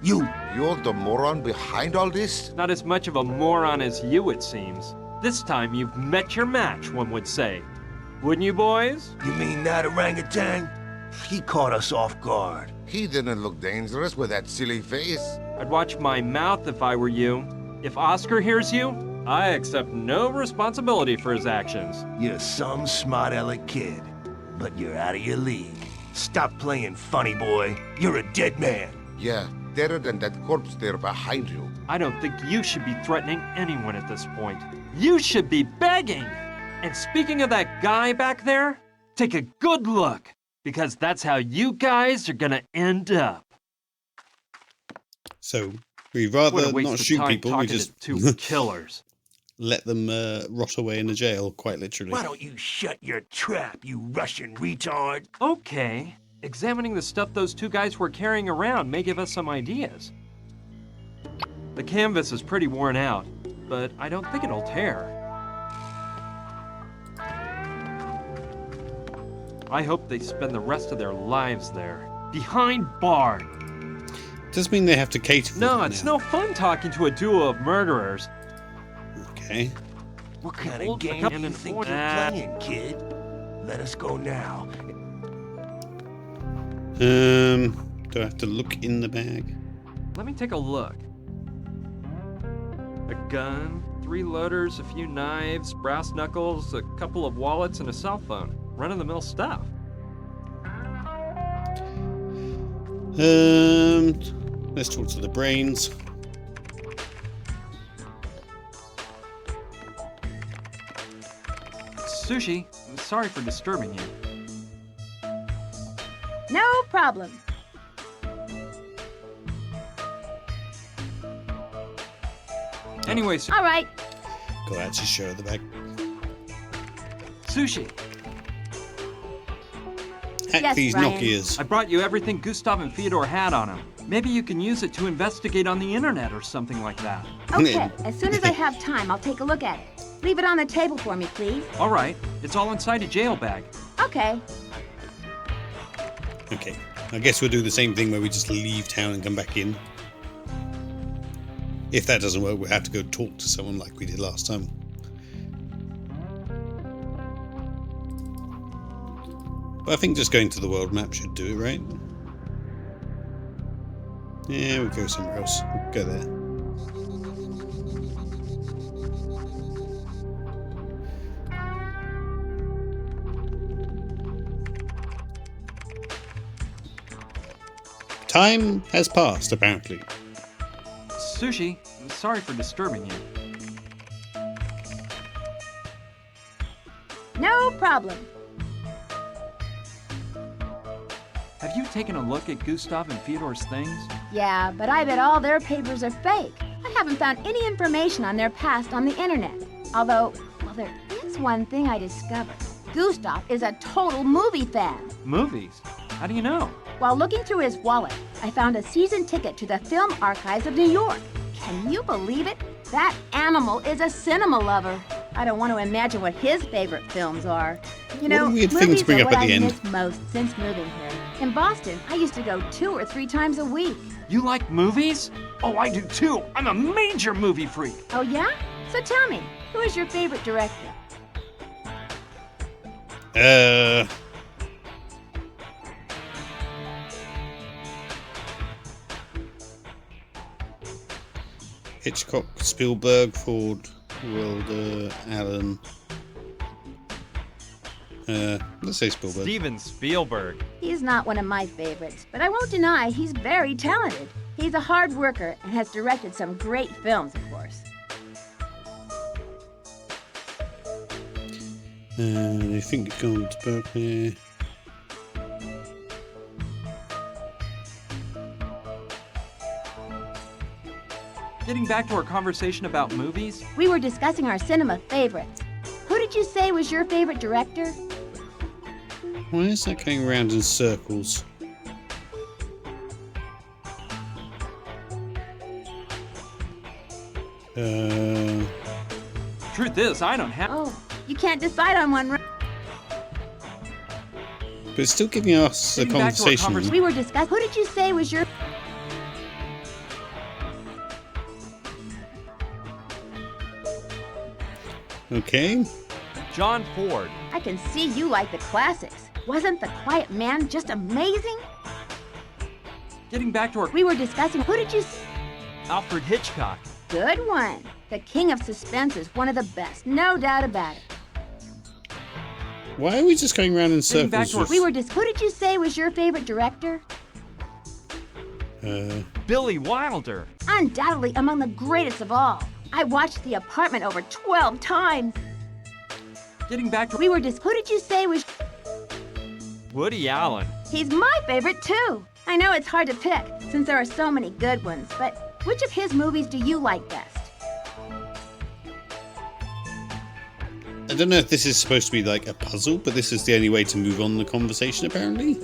You're the moron behind all this? Not as much of a moron as you, it seems. This time you've met your match, one would say. Wouldn't you, boys? You mean that orangutan? He caught us off guard. He didn't look dangerous with that silly face. I'd watch my mouth if I were you. If Oscar hears you, I accept no responsibility for his actions. You're some smart-aleck kid, but you're out of your league. Stop playing funny, boy. You're a dead man. Yeah, deader than that corpse there behind you. I don't think you should be threatening anyone at this point. You should be begging! And speaking of that guy back there, take a good look, because that's how you guys are gonna end up. So, we'd What rather a waste not of shoot time people, we talking just to two killers. let them rot away in a jail, quite literally. Why don't you shut your trap, you Russian retard? Okay, examining the stuff those two guys were carrying around may give us some ideas. The canvas is pretty worn out, but I don't think it'll tear. I hope they spend the rest of their lives there, behind bars. Does mean they have to cater for No, them it's now. no fun talking to a duo of murderers. Okay. What kind of Hold the game cup do you and think order. you're playing, kid? Let us go now. Do I have to look in the bag? Let me take a look. A gun, 3 loaders, a few knives, brass knuckles, a couple of wallets, and a cell phone. Run-of-the-mill stuff. Let's talk to the brains. Sushi, I'm sorry for disturbing you. No problem. Anyway, All right. Go out to show the bag. Sushi, Hack Yes, these Brian. Nokias. I brought you everything Gustav and Fyodor had on them. Maybe you can use it to investigate on the internet or something like that. Okay, as soon as I have time, I'll take a look at it. Leave it on the table for me, please. All right, it's all inside a jail bag. Okay. Okay. I guess we'll do the same thing where we just leave town and come back in. If that doesn't work, we'll have to go talk to someone like we did last time. But I think just going to the world map should do it, right? Yeah, we'll go somewhere else. We'll go there. Time has passed, apparently. Sushi, sorry for disturbing you. No problem. Have you taken a look at Gustav and Fyodor's things? Yeah, but I bet all their papers are fake. I haven't found any information on their past on the internet. Although, well, there is one thing I discovered. Gustav is a total movie fan. Movies? How do you know? While looking through his wallet, I found a season ticket to the Film Archives of New York. Can you believe it? That animal is a cinema lover. I don't want to imagine what his favorite films are. You know, What a weird thing to movies bring are up what at the I end. miss most since moving here. In Boston, I used to go 2 or 3 times a week. You like movies? Oh, I do too. I'm a major movie freak. Oh yeah? So tell me, who is your favorite director? Hitchcock, Spielberg, Ford, Wilder, Allen. Let's say Spielberg. Steven Spielberg. He's not one of my favorites, but I won't deny he's very talented. He's a hard worker and has directed some great films, of course. I think it's gone to Berkeley. Getting back to our conversation about movies, We were discussing our cinema favorites. Who did you say was your favorite director? Why is that going around in circles? truth is, I don't have. Oh, you can't decide on one. But it's still giving us a Getting back to our conversation. We were discussing. Who did you say was your? Okay. John Ford. I can see you like the classics. Wasn't The Quiet Man just amazing? Getting back to our. We were discussing. Who did you? Alfred Hitchcock. Good one. The King of Suspense is one of the best, no doubt about it. Why are we just going around in Getting back circles? to our- With, We were just. Who did you say was your favorite director? Billy Wilder. Undoubtedly among the greatest of all. I watched The Apartment over 12 times. Getting back to We were just. Who did you say was? Woody Allen. He's my favorite too. I know it's hard to pick since there are so many good ones, but which of his movies do you like best? I don't know if this is supposed to be like a puzzle, but this is the only way to move on the conversation, apparently.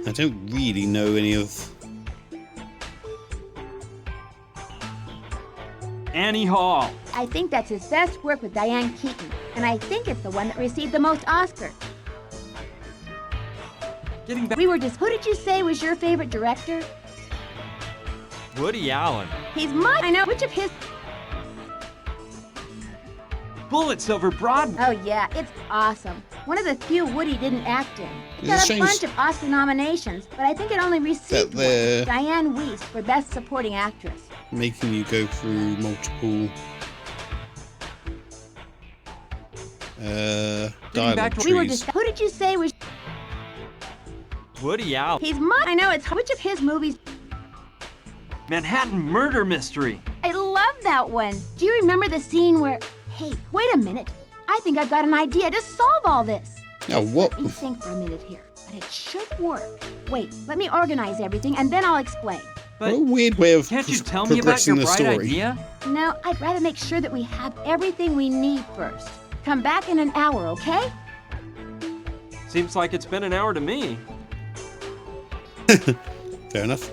I don't really know any of... Annie Hall. I think that's his best work with Diane Keaton, and I think it's the one that received the most Oscars. Getting back. We were just. Who did you say was your favorite director? Woody Allen. He's my. I know. Which of his? Bullets Over Broadway. Oh yeah, it's awesome. One of the few Woody didn't act in. He It's got a a shame bunch of Oscar nominations, but I think it only received one. they're- Diane Weiss for Best Supporting Actress. making you go through multiple dialogue back to- We were trees. just. Who did you say was? Woody Allen. He's my. I know it's. Which of his movies? Manhattan Murder Mystery. I love that one. Do you remember the scene where? Hey, wait a minute. I think I've got an idea to solve all this. Oh, what? Let me think for a minute here, but it should work. Wait, let me organize everything and then I'll explain. What But a weird way of can't you tell me about progressing your the bright story. idea? No, I'd rather make sure that we have everything we need first. Come back in an hour, okay? Seems like it's been an hour to me. Fair enough.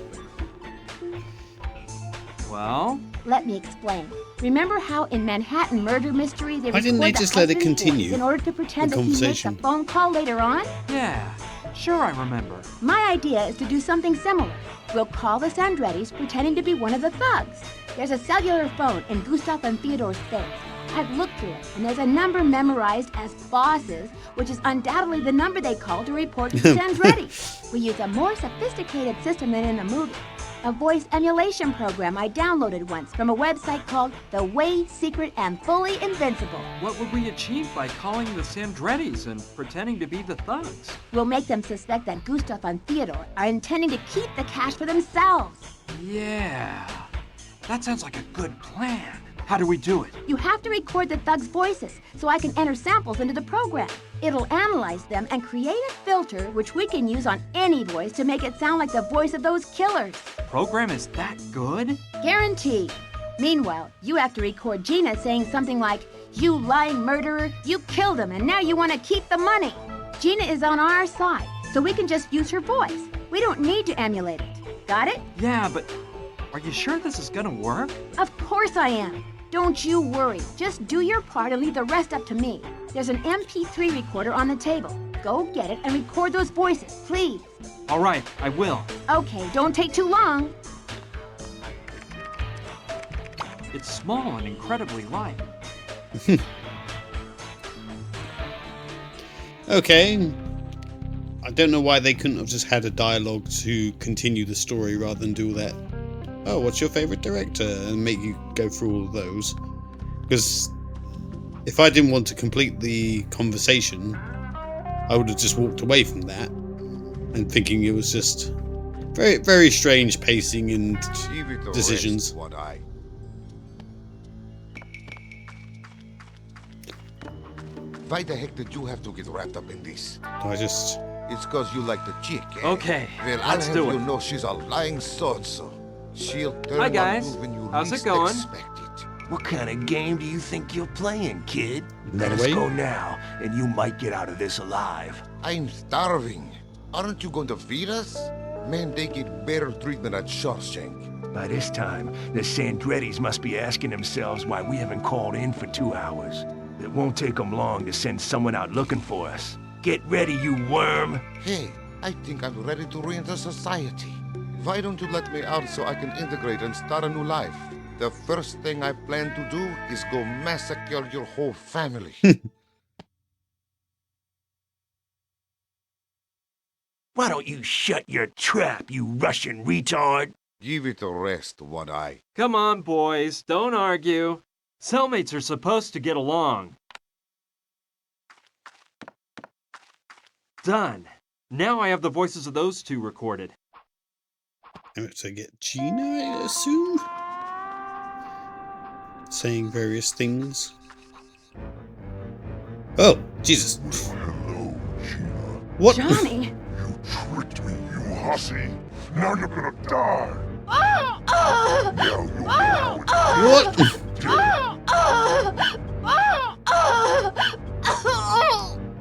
Well, Let me explain. Remember how in Manhattan Murder Mystery they Why didn't they record the just let it husband's continue, voice in order to pretend the that he makes a conversation? phone call later on? yeah. Sure, I remember. My idea is to do something similar. We'll call the Sandrettis pretending to be one of the thugs. There's a cellular phone in Gustav and Theodore's things. I've looked through it, and there's a number memorized as bosses, which is undoubtedly the number they call to report to the Sandretti. We use a more sophisticated system than in the movie. A voice emulation program I downloaded once from a website called The Way, Secret, and Fully Invincible. What would we achieve by calling the Sandrettis and pretending to be the thugs? We'll make them suspect that Gustav and Theodore are intending to keep the cash for themselves. Yeah, that sounds like a good plan. How do we do it? You have to record the thugs' voices so I can enter samples into the program. It'll analyze them and create a filter which we can use on any voice to make it sound like the voice of those killers. Program is that good? Guaranteed. Meanwhile, you have to record Gina saying something like, "You lying murderer, you killed him and now you want to keep the money." Gina is on our side, so we can just use her voice. We don't need to emulate it. Got it? Yeah, but are you sure this is gonna work? Of course I am. Don't you worry. Just do your part and leave the rest up to me. There's an MP3 recorder on the table. Go get it and record those voices, please. All right, I will. Okay, don't take too long. It's small and incredibly light. Okay. I don't know why they couldn't have just had a dialogue to continue the story rather than do that. Oh, what's your favorite director? And make you go through all of those. Because if I didn't want to complete the conversation, I would have just walked away from that and thinking it was just very, very strange pacing and decisions. Why the heck did you have to get wrapped up in this? It's cause you like the chick, eh? Okay, Well, let's I'll do have it. you know she's a lying sword, so she'll turn Hi, on guys. you when you How's it least going? expect it. What kind of game do you think you're playing, kid? Let us Runaway? go now, and you might get out of this alive. I'm starving. Aren't you going to feed us? Man, they get better treatment at Shawshank. By this time, the Sandrettis must be asking themselves why we haven't called in for 2 hours. It won't take them long to send someone out looking for us. Get ready, you worm! Hey, I think I'm ready to re-enter society. Why don't you let me out so I can integrate and start a new life? The first thing I plan to do is go massacre your whole family. Why don't you shut your trap, you Russian retard? Give it a rest, One Eye. Come on, boys, don't argue. Cellmates are supposed to get along. Done. Now I have the voices of those two recorded. I'm going to get Gina, I assume? Saying various things. Oh, Jesus. Hello, Gina. What? Johnny! You tricked me, you hussy. Now you're gonna die. Now you'll know What?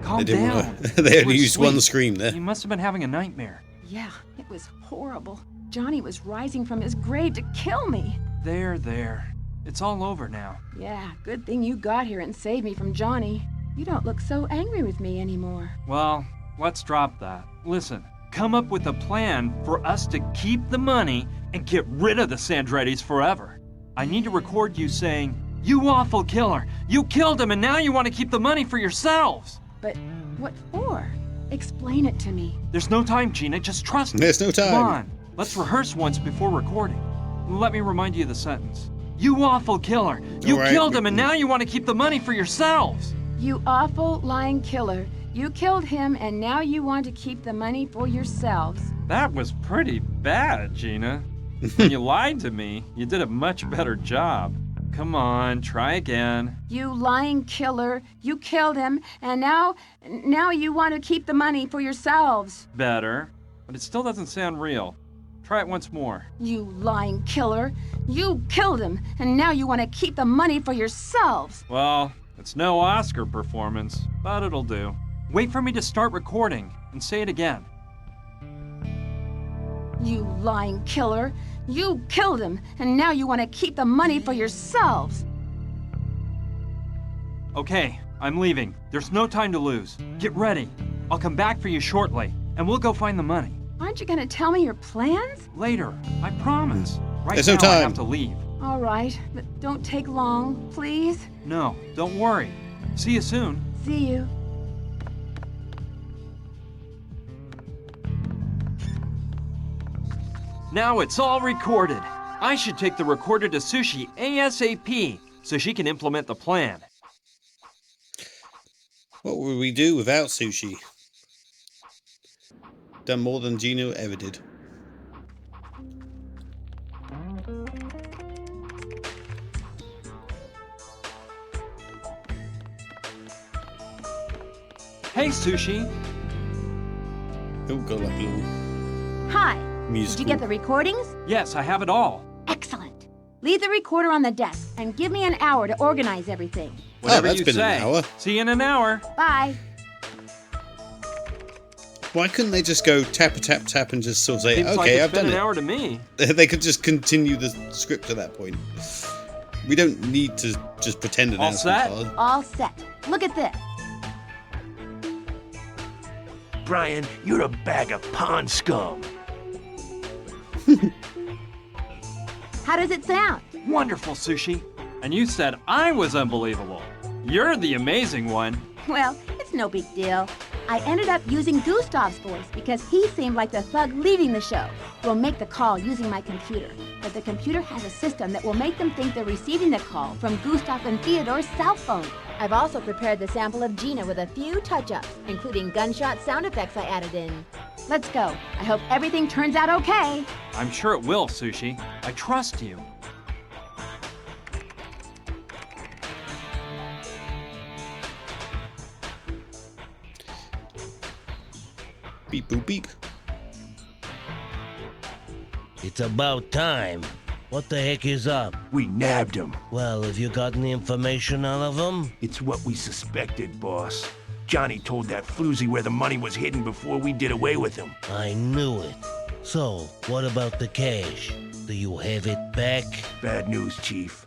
Calm They didn't down. wanna- they You only were used one sweet. scream there. You must have been having a nightmare. Yeah, it was horrible. Johnny was rising from his grave to kill me. There. It's all over now. Yeah, good thing you got here and saved me from Johnny. You don't look so angry with me anymore. Well, let's drop that. Listen, come up with a plan for us to keep the money and get rid of the Sandrettis forever. I need to record you saying, "You awful killer! You killed him and now you want to keep the money for yourselves!" But what for? Explain it to me. There's no time, Gina. Just trust me. There's no time. Come on. Let's rehearse once before recording. Let me remind you of the sentence. You awful killer! You All right. killed him and now you want to keep the money for yourselves! You awful lying killer. You killed him and now you want to keep the money for yourselves. That was pretty bad, Gina. When you lied to me, you did a much better job. Come on, try again. You lying killer. You killed him and now you want to keep the money for yourselves. Better, but it still doesn't sound real. Try it once more. You lying killer. You killed him and now you want to keep the money for yourselves. Well, it's no Oscar performance, but it'll do. Wait for me to start recording and say it again. You lying killer. You killed him and now you want to keep the money for yourselves. Okay, I'm leaving. There's no time to lose. Get ready. I'll come back for you shortly, and we'll go find the money. Aren't you going to tell me your plans? Later, I promise. Right There's now, no I time. have to leave. All right, but don't take long, please. No, don't worry. See you soon. See you. Now it's all recorded. I should take the recorder to Sushi ASAP so she can implement the plan. What would we do without Sushi? Done more than Gino ever did. Hey, Sushi. Oh, got like a little Hi. musical. Did you get the recordings? Yes, I have it all. Excellent. Leave the recorder on the desk and give me an hour to organize everything. Whatever that's you been say. an hour. See you in an hour. Bye. Why couldn't they just go tap, tap, tap and just sort of say, Seems like okay, it's I've been done an it. hour to me. They could just continue the script at that point. We don't need to just pretend All set? All set. Look at this. Brian, you're a bag of pond scum. How does it sound? Wonderful, Sushi. And you said I was unbelievable. You're the amazing one. Well, it's no big deal. I ended up using Gustav's voice because he seemed like the thug leading the show. We'll make the call using my computer, but the computer has a system that will make them think they're receiving the call from Gustav and Theodore's cell phone. I've also prepared the sample of Gina with a few touch-ups, including gunshot sound effects I added in. Let's go. I hope everything turns out okay. I'm sure it will, Sushi. I trust you. Beep, boop, beep. It's about time. What the heck is up? We nabbed him. Well, have you got any information out of him? It's what we suspected, boss. Johnny told that floozy where the money was hidden before we did away with him. I knew it. So, what about the cash? Do you have it back? Bad news, Chief.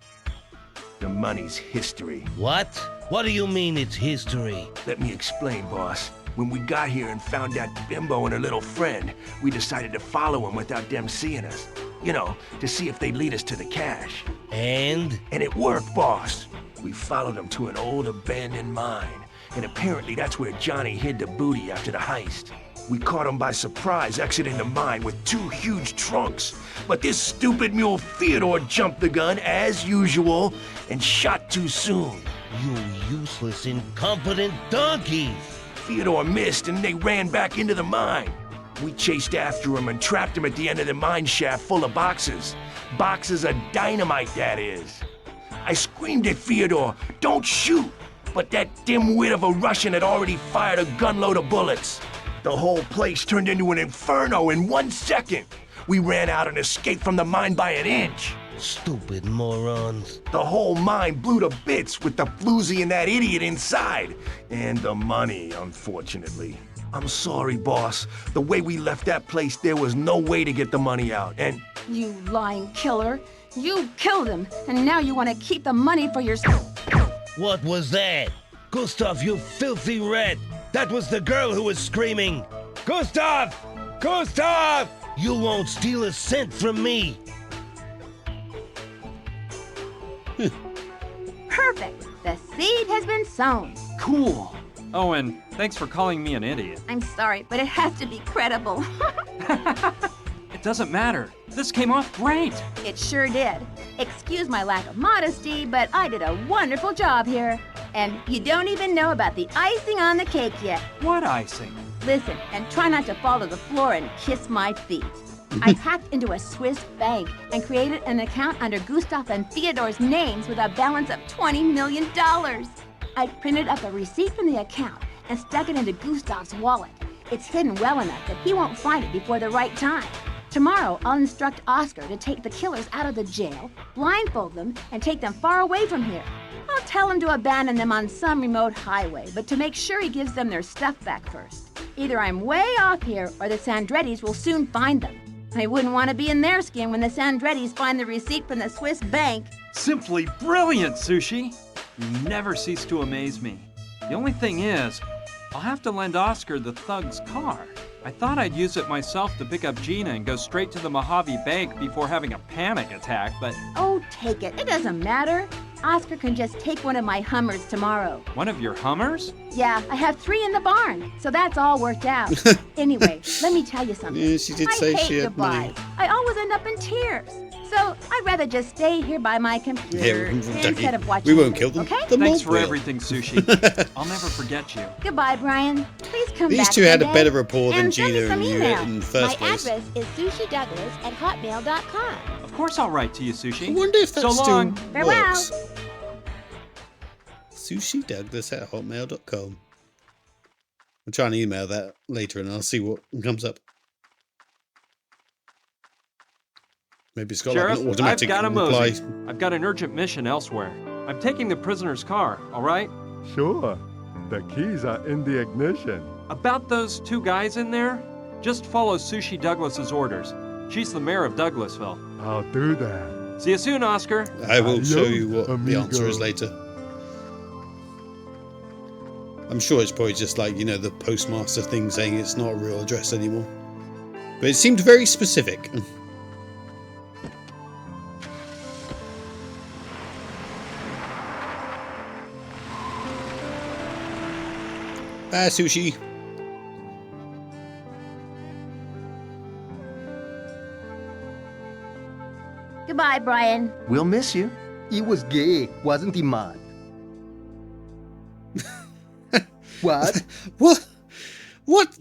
The money's history. What? What do you mean it's history? Let me explain, boss. When we got here and found that bimbo and her little friend, we decided to follow them without them seeing us. You know, to see if they'd lead us to the cash. And? And it worked, boss. We followed them to an old abandoned mine. And apparently that's where Johnny hid the booty after the heist. We caught him by surprise exiting the mine with 2 huge trunks. But this stupid mule Theodore jumped the gun, as usual, and shot too soon. You useless, incompetent donkeys! Theodore missed and they ran back into the mine. We chased after him and trapped him at the end of the mine shaft full of boxes. Boxes of dynamite, that is. I screamed at Theodore, "Don't shoot!" But that dimwit of a Russian had already fired a gunload of bullets. The whole place turned into an inferno in 1 second. We ran out and escaped from the mine by an inch. Stupid morons. The whole mine blew to bits with the floozy and that idiot inside. And the money, unfortunately. I'm sorry, boss. The way we left that place, there was no way to get the money out, and... You lying killer. You killed him, and now you want to keep the money for yourself. What was that? Gustav, you filthy rat! That was the girl who was screaming! Gustav! Gustav! You won't steal a cent from me! Perfect. The seed has been sown. Cool. Oh, and thanks for calling me an idiot. I'm sorry, but it has to be credible. It doesn't matter. This came off great. It sure did. Excuse my lack of modesty, but I did a wonderful job here. And you don't even know about the icing on the cake yet. What icing? Listen, and try not to fall to the floor and kiss my feet. I hacked into a Swiss bank and created an account under Gustav and Theodore's names with a balance of $20 million. I printed up a receipt from the account and stuck it into Gustav's wallet. It's hidden well enough that he won't find it before the right time. Tomorrow, I'll instruct Oscar to take the killers out of the jail, blindfold them, and take them far away from here. I'll tell him to abandon them on some remote highway, but to make sure he gives them their stuff back first. Either I'm way off here, or the Sandrettis will soon find them. I wouldn't want to be in their skin when the Sandrettis find the receipt from the Swiss bank. Simply brilliant, Sushi. You never cease to amaze me. The only thing is, I'll have to lend Oscar the thug's car. I thought I'd use it myself to pick up Gina and go straight to the Mojave Bank before having a panic attack, but... Oh, take it. It doesn't matter. Oscar can just take one of my Hummers tomorrow. One of your Hummers? Yeah, I have 3 in the barn, so that's all worked out. Anyway, let me tell you something. Yeah, she did I say hate she had money. goodbyes. I always end up in tears. So I'd rather just stay here by my computer instead of watching. We won't kill them. Okay? The Thanks mob for will. everything, Sushi. I'll never forget you. Goodbye, Brian. Please come These back two had a someday. better rapport than And send me Gina some and you email. in the first My place. address is sushidouglas@hotmail.com. Of course I'll write to you, I Sushi. wonder if that So still long. Farewell. works. SushiDouglas@hotmail.com. I'll try and email that later and I'll see what comes up. Maybe it's got Sheriff, like an automatic I've got a reply. mosey. I've got an urgent mission elsewhere. I'm taking the prisoner's car, all right? Sure. The keys are in the ignition. About those 2 guys in there, just follow Sushi Douglas's orders. She's the mayor of Douglasville. I'll do that. See you soon, Oscar. I will show Adios, you what the amigo. answer is later. I'm sure it's probably just like, you know, the postmaster thing saying it's not a real address anymore. But it seemed very specific. Bye, Sushi. Goodbye, Brian. We'll miss you. He was gay, wasn't he, man? What? What? What?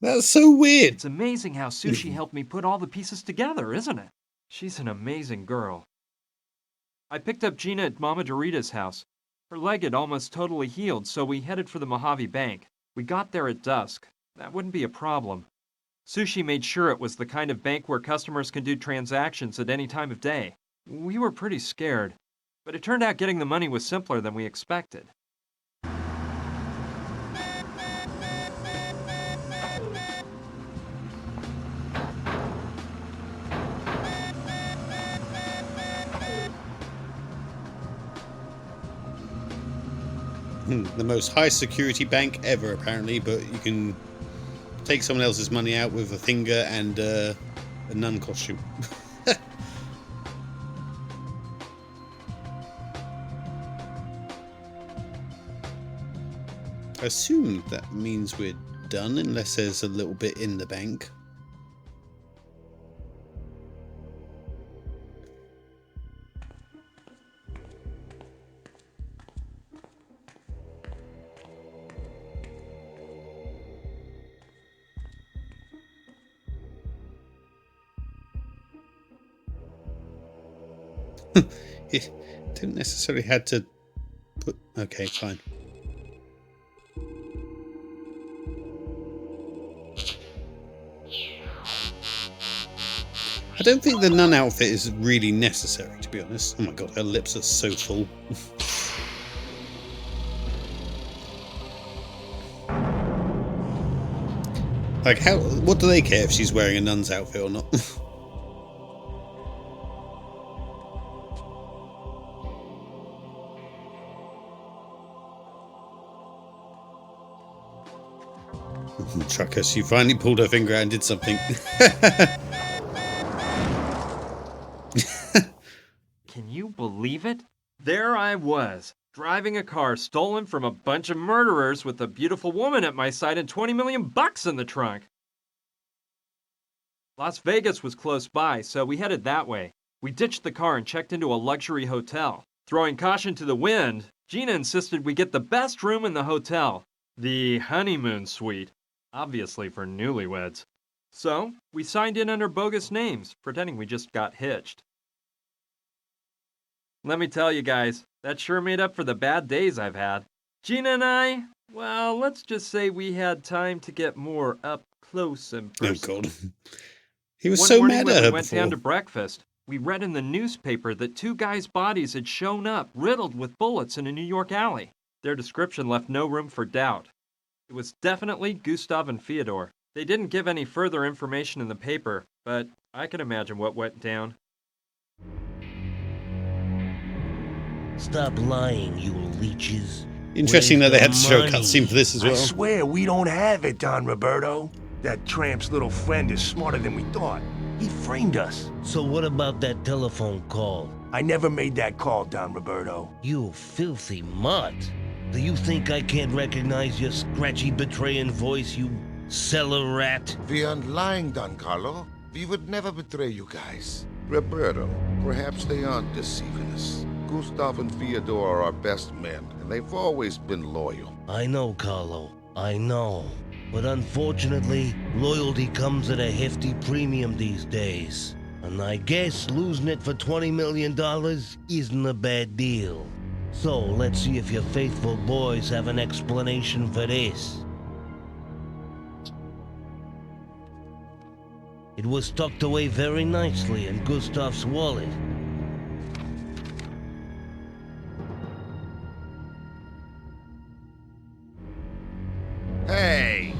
That's so weird. It's amazing how Sushi helped me put all the pieces together, isn't it? She's an amazing girl. I picked up Gina at Mama Dorita's house. Her leg had almost totally healed, so we headed for the Mojave Bank. We got there at dusk. That wouldn't be a problem. Sushi made sure it was the kind of bank where customers can do transactions at any time of day. We were pretty scared, but it turned out getting the money was simpler than we expected. The most high security bank ever, apparently, but you can take someone else's money out with a finger and a nun costume. I assume that means we're done, unless there's a little bit in the bank. It didn't necessarily had to put... Okay, fine. I don't think the nun outfit is really necessary, to be honest. Oh my god, her lips are so full. Like, how? What do they care if she's wearing a nun's outfit or not? Trucker, she finally pulled her finger out and did something. Can you believe it? There I was, driving a car stolen from a bunch of murderers with a beautiful woman at my side and 20 million bucks in the trunk. Las Vegas was close by, so we headed that way. We ditched the car and checked into a luxury hotel. Throwing caution to the wind, Gina insisted we get the best room in the hotel, the honeymoon suite, obviously for newlyweds. So, we signed in under bogus names, pretending we just got hitched. Let me tell you guys, that sure made up for the bad days I've had. Gina and I, well, let's just say we had time to get more up close and Oh personal. god. He was One so morning mad when at we her went before. down to breakfast, we read in the newspaper that 2 guys' bodies had shown up, riddled with bullets in a New York alley. Their description left no room for doubt. It was definitely Gustav and Fyodor. They didn't give any further information in the paper, but I can imagine what went down. Stop lying, you leeches. Interesting that Where's they had to show a the money? cutscene for this as I well. swear we don't have it, Don Roberto. That tramp's little friend is smarter than we thought. He framed us. So what about that telephone call? I never made that call, Don Roberto. You filthy mutt. Do you think I can't recognize your scratchy betraying voice, you cellar rat? We aren't lying, Don Carlo. We would never betray you guys. Roberto, perhaps they aren't deceiving us. Gustav and Fyodor are our best men, and they've always been loyal. I know, Carlo. I know. But unfortunately, loyalty comes at a hefty premium these days. And I guess losing it for $20 million isn't a bad deal. So let's see if your faithful boys have an explanation for this. It was tucked away very nicely in Gustav's wallet. Hey,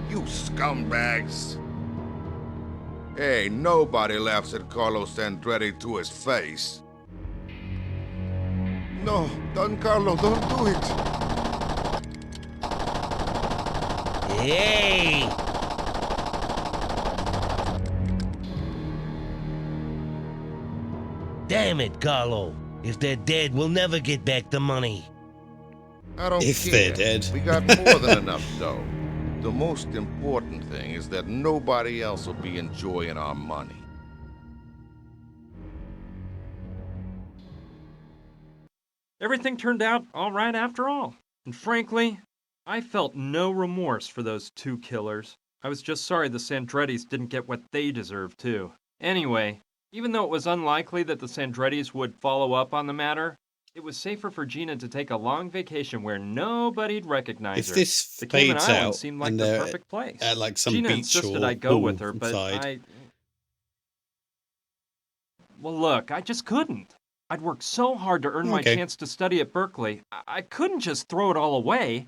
you scumbags! Hey, nobody laughs at Carlos Andretti to his face. No, Don Carlo, don't do it! Hey! Damn it, Carlo. If they're dead, we'll never get back the money. I don't If care. they're dead. We got more than enough, though. The most important thing is that nobody else will be enjoying our money. Everything turned out all right after all. And frankly, I felt no remorse for those two killers. I was just sorry the Sandrettis didn't get what they deserved, too. Anyway, even though it was unlikely that the Sandrettis would follow up on the matter, it was safer for Gina to take a long vacation where nobody'd recognize If her. this The Cayman fades Islands out seemed like and the they're perfect place. at like some Gina beach insisted or I go with her, pool but side. Well, look, I just couldn't. I'd worked so hard to earn my Okay. chance to study at Berkeley. I couldn't just throw it all away.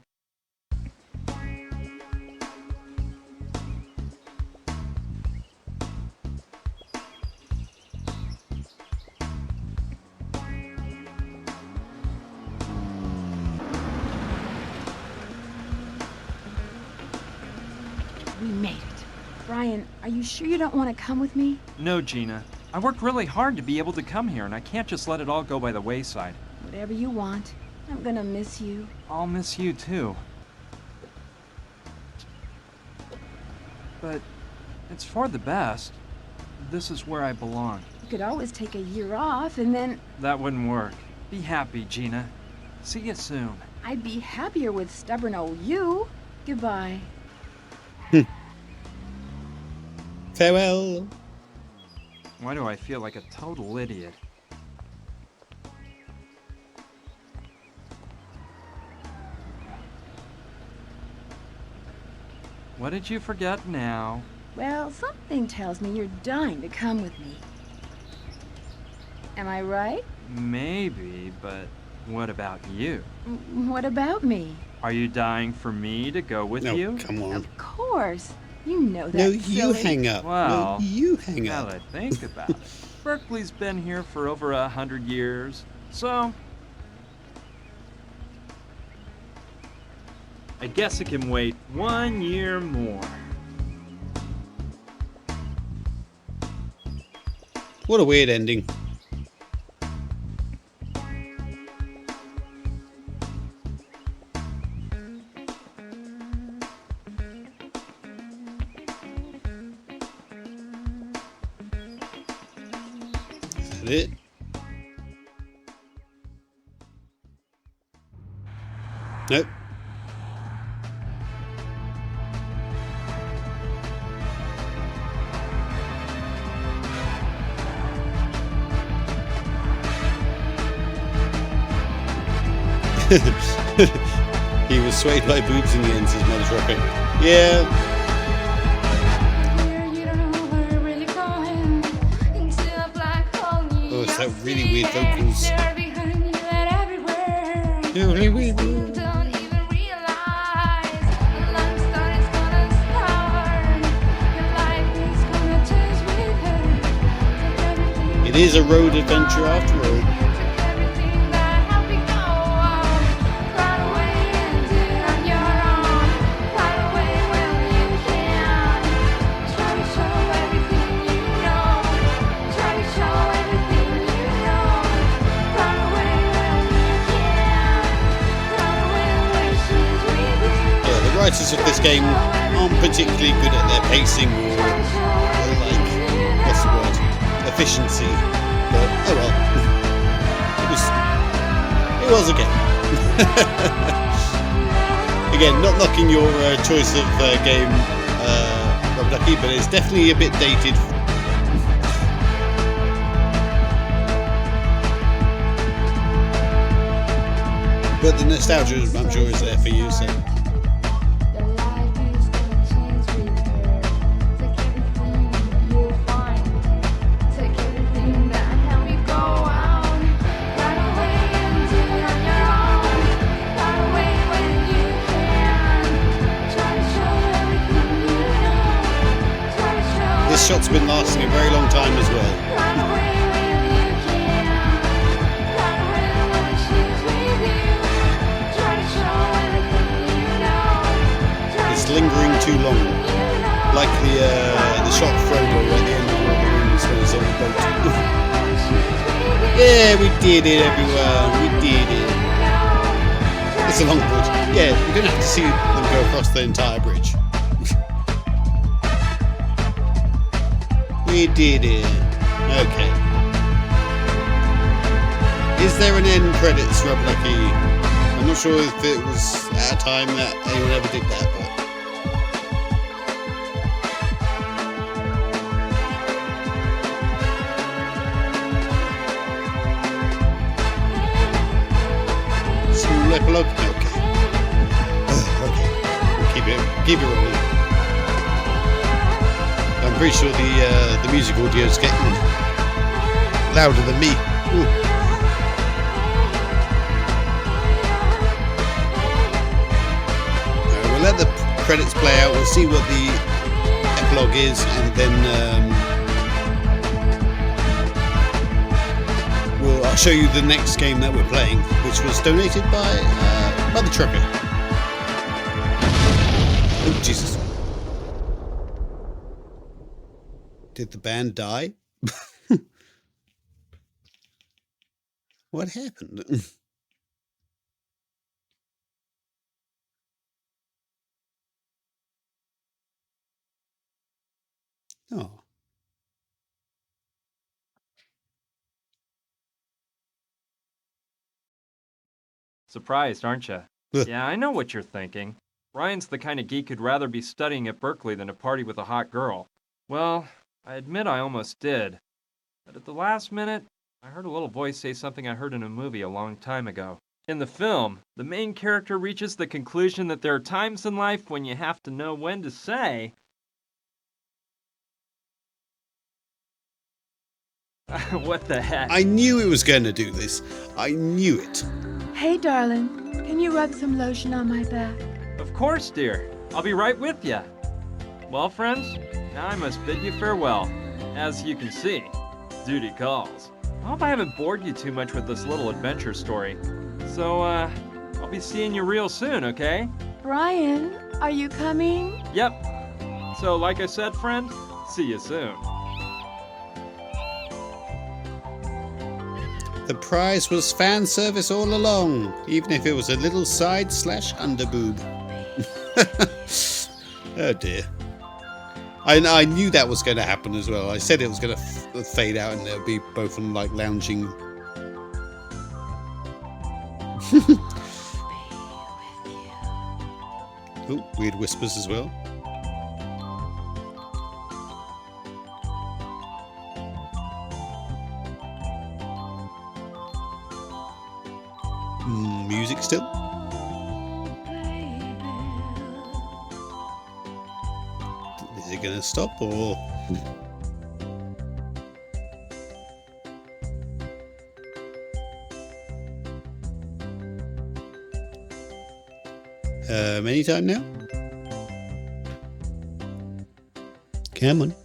We made it. Brian, are you sure you don't want to come with me? No, Gina. I worked really hard to be able to come here, and I can't just let it all go by the wayside. Whatever you want. I'm gonna miss you. I'll miss you, too. But it's for the best. This is where I belong. You could always take a year off and then That wouldn't work. Be happy, Gina. See you soon. I'd be happier with stubborn old you. Goodbye. Farewell. Why do I feel like a total idiot? What did you forget now? Well, something tells me you're dying to come with me. Am I right? Maybe, but what about you? What about me? Are you dying for me to go with No, you? come on. Of course. You know that. No, you silly. hang up. Well, no, you hang now up. that I think about it, Berkeley's been here for over 100 years, so I guess it can wait 1 year more. What a weird ending. Is that it? Nope. He was swayed by boobs in the end, says Mother's Rocket. Yeah. Oh, it's that really weird vocals. Really weird. It is a road adventure after all. writers of this game aren't particularly good at their pacing or like, what's the word, efficiency. But oh well, it was a game. Again, not knocking your choice of game, Rob Ducky, but it's definitely a bit dated. But the nostalgia, I'm sure, is there for you. So. This shot's been lasting a very long time as well. It's lingering too long, like the shot of Frodo at the end of Lord of the Rings when he's on the boat. Yeah, we did it, everyone. We did it. It's a long bridge. Yeah, you don't have to see them go across the entire bridge. We did it. Okay. Is there an end credits, Rob Lucky? I'm not sure if it was at a time that anyone ever did that, but. Small epilogue? Okay. Okay. Keep it rolling. I'm pretty sure the music audio is getting louder than me. Ooh. We'll let the credits play out. We'll see what the epilogue is, and then I'll show you the next game that we're playing, which was donated by Mother Trucker. Oh Jesus! Did the band die? What happened? Oh. Surprised, aren't you? Yeah, I know what you're thinking. Ryan's the kind of geek who'd rather be studying at Berkeley than to party with a hot girl. Well, I admit I almost did. But at the last minute, I heard a little voice say something I heard in a movie a long time ago. In the film, the main character reaches the conclusion that there are times in life when you have to know when to say, what the heck? I knew it was going to do this. I knew it. Hey, darling, can you rub some lotion on my back? Of course, dear. I'll be right with you. Well, friends, now I must bid you farewell. As you can see, duty calls. I hope I haven't bored you too much with this little adventure story. So, I'll be seeing you real soon, okay? Brian, are you coming? Yep. So, like I said, friend, see you soon. The prize was fan service all along, even if it was a little side/underboob. Oh dear. I knew that was going to happen as well. I said it was going to fade out and they'll be both on like lounging. Oh, weird whispers as well. Music still. Is it going to stop or? Anytime now? Come on.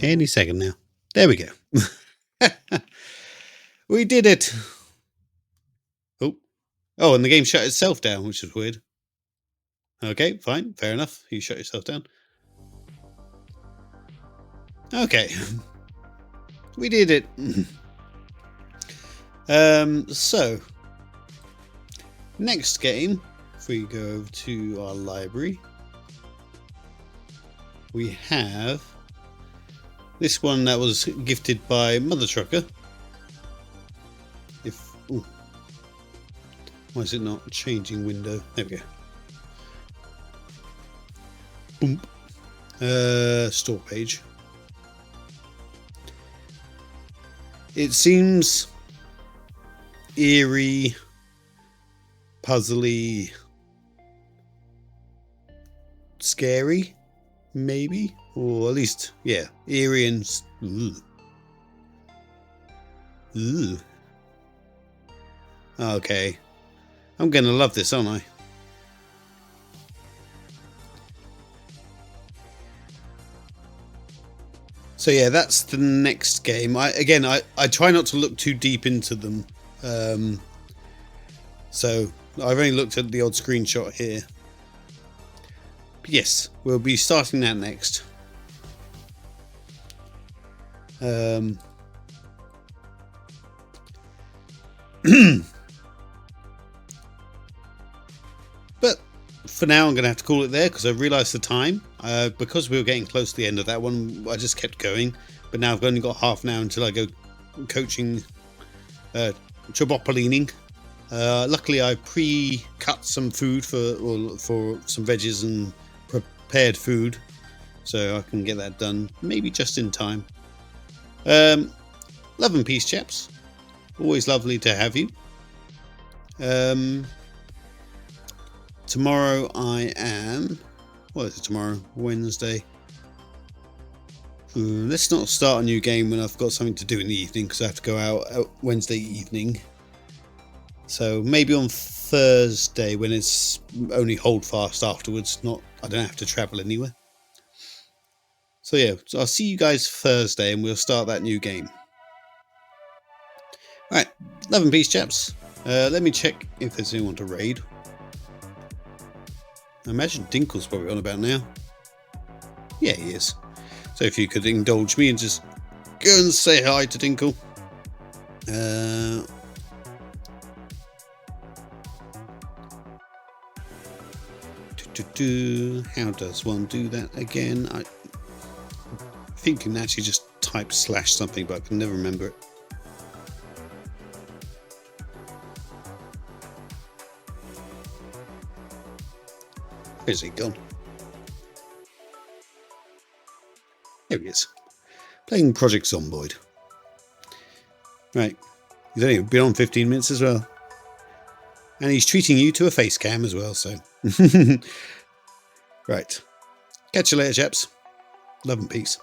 Any second now. There we go. We did it. Oh, and the game shut itself down, which is weird. Okay, fine, fair enough. You shut yourself down. Okay. We did it. So next game if we go over to our library, we have this one that was gifted by Mother Trucker. Ooh. Why is it not changing window? There we go. Boom. Store page. It seems eerie, puzzly, scary, maybe, or at least, yeah, eerie and ooh. Okay, I'm gonna love this, aren't I? So yeah, that's the next game. I try not to look too deep into them. So I've only looked at the odd screenshot here. But yes, we'll be starting that next. But for now, I'm going to have to call it there because I realised the time. Because we were getting close to the end of that one, I just kept going. But now I've only got half an hour until I go coaching, chobopolining. Luckily, I pre-cut some food for some veggies and prepared food, so I can get that done maybe just in time. Love and peace, chaps. Always lovely to have you. Tomorrow I am... What is it tomorrow? Wednesday. Let's not start a new game when I've got something to do in the evening, because I have to go out Wednesday evening. So maybe on Thursday when it's only hold fast afterwards. I don't have to travel anywhere. So yeah, so I'll see you guys Thursday and we'll start that new game. Alright, love and peace, chaps. Let me check if there's anyone to raid. I imagine Dinkle's probably on about now. Yeah, he is. So if you could indulge me and just go and say hi to Dinkle. How does one do that again? I think you can actually just type / something, but I can never remember it. Where's he gone? There he is. Playing Project Zomboid. Right. He's only been on 15 minutes as well. And he's treating you to a face cam as well, so. Right. Catch you later, chaps. Love and peace.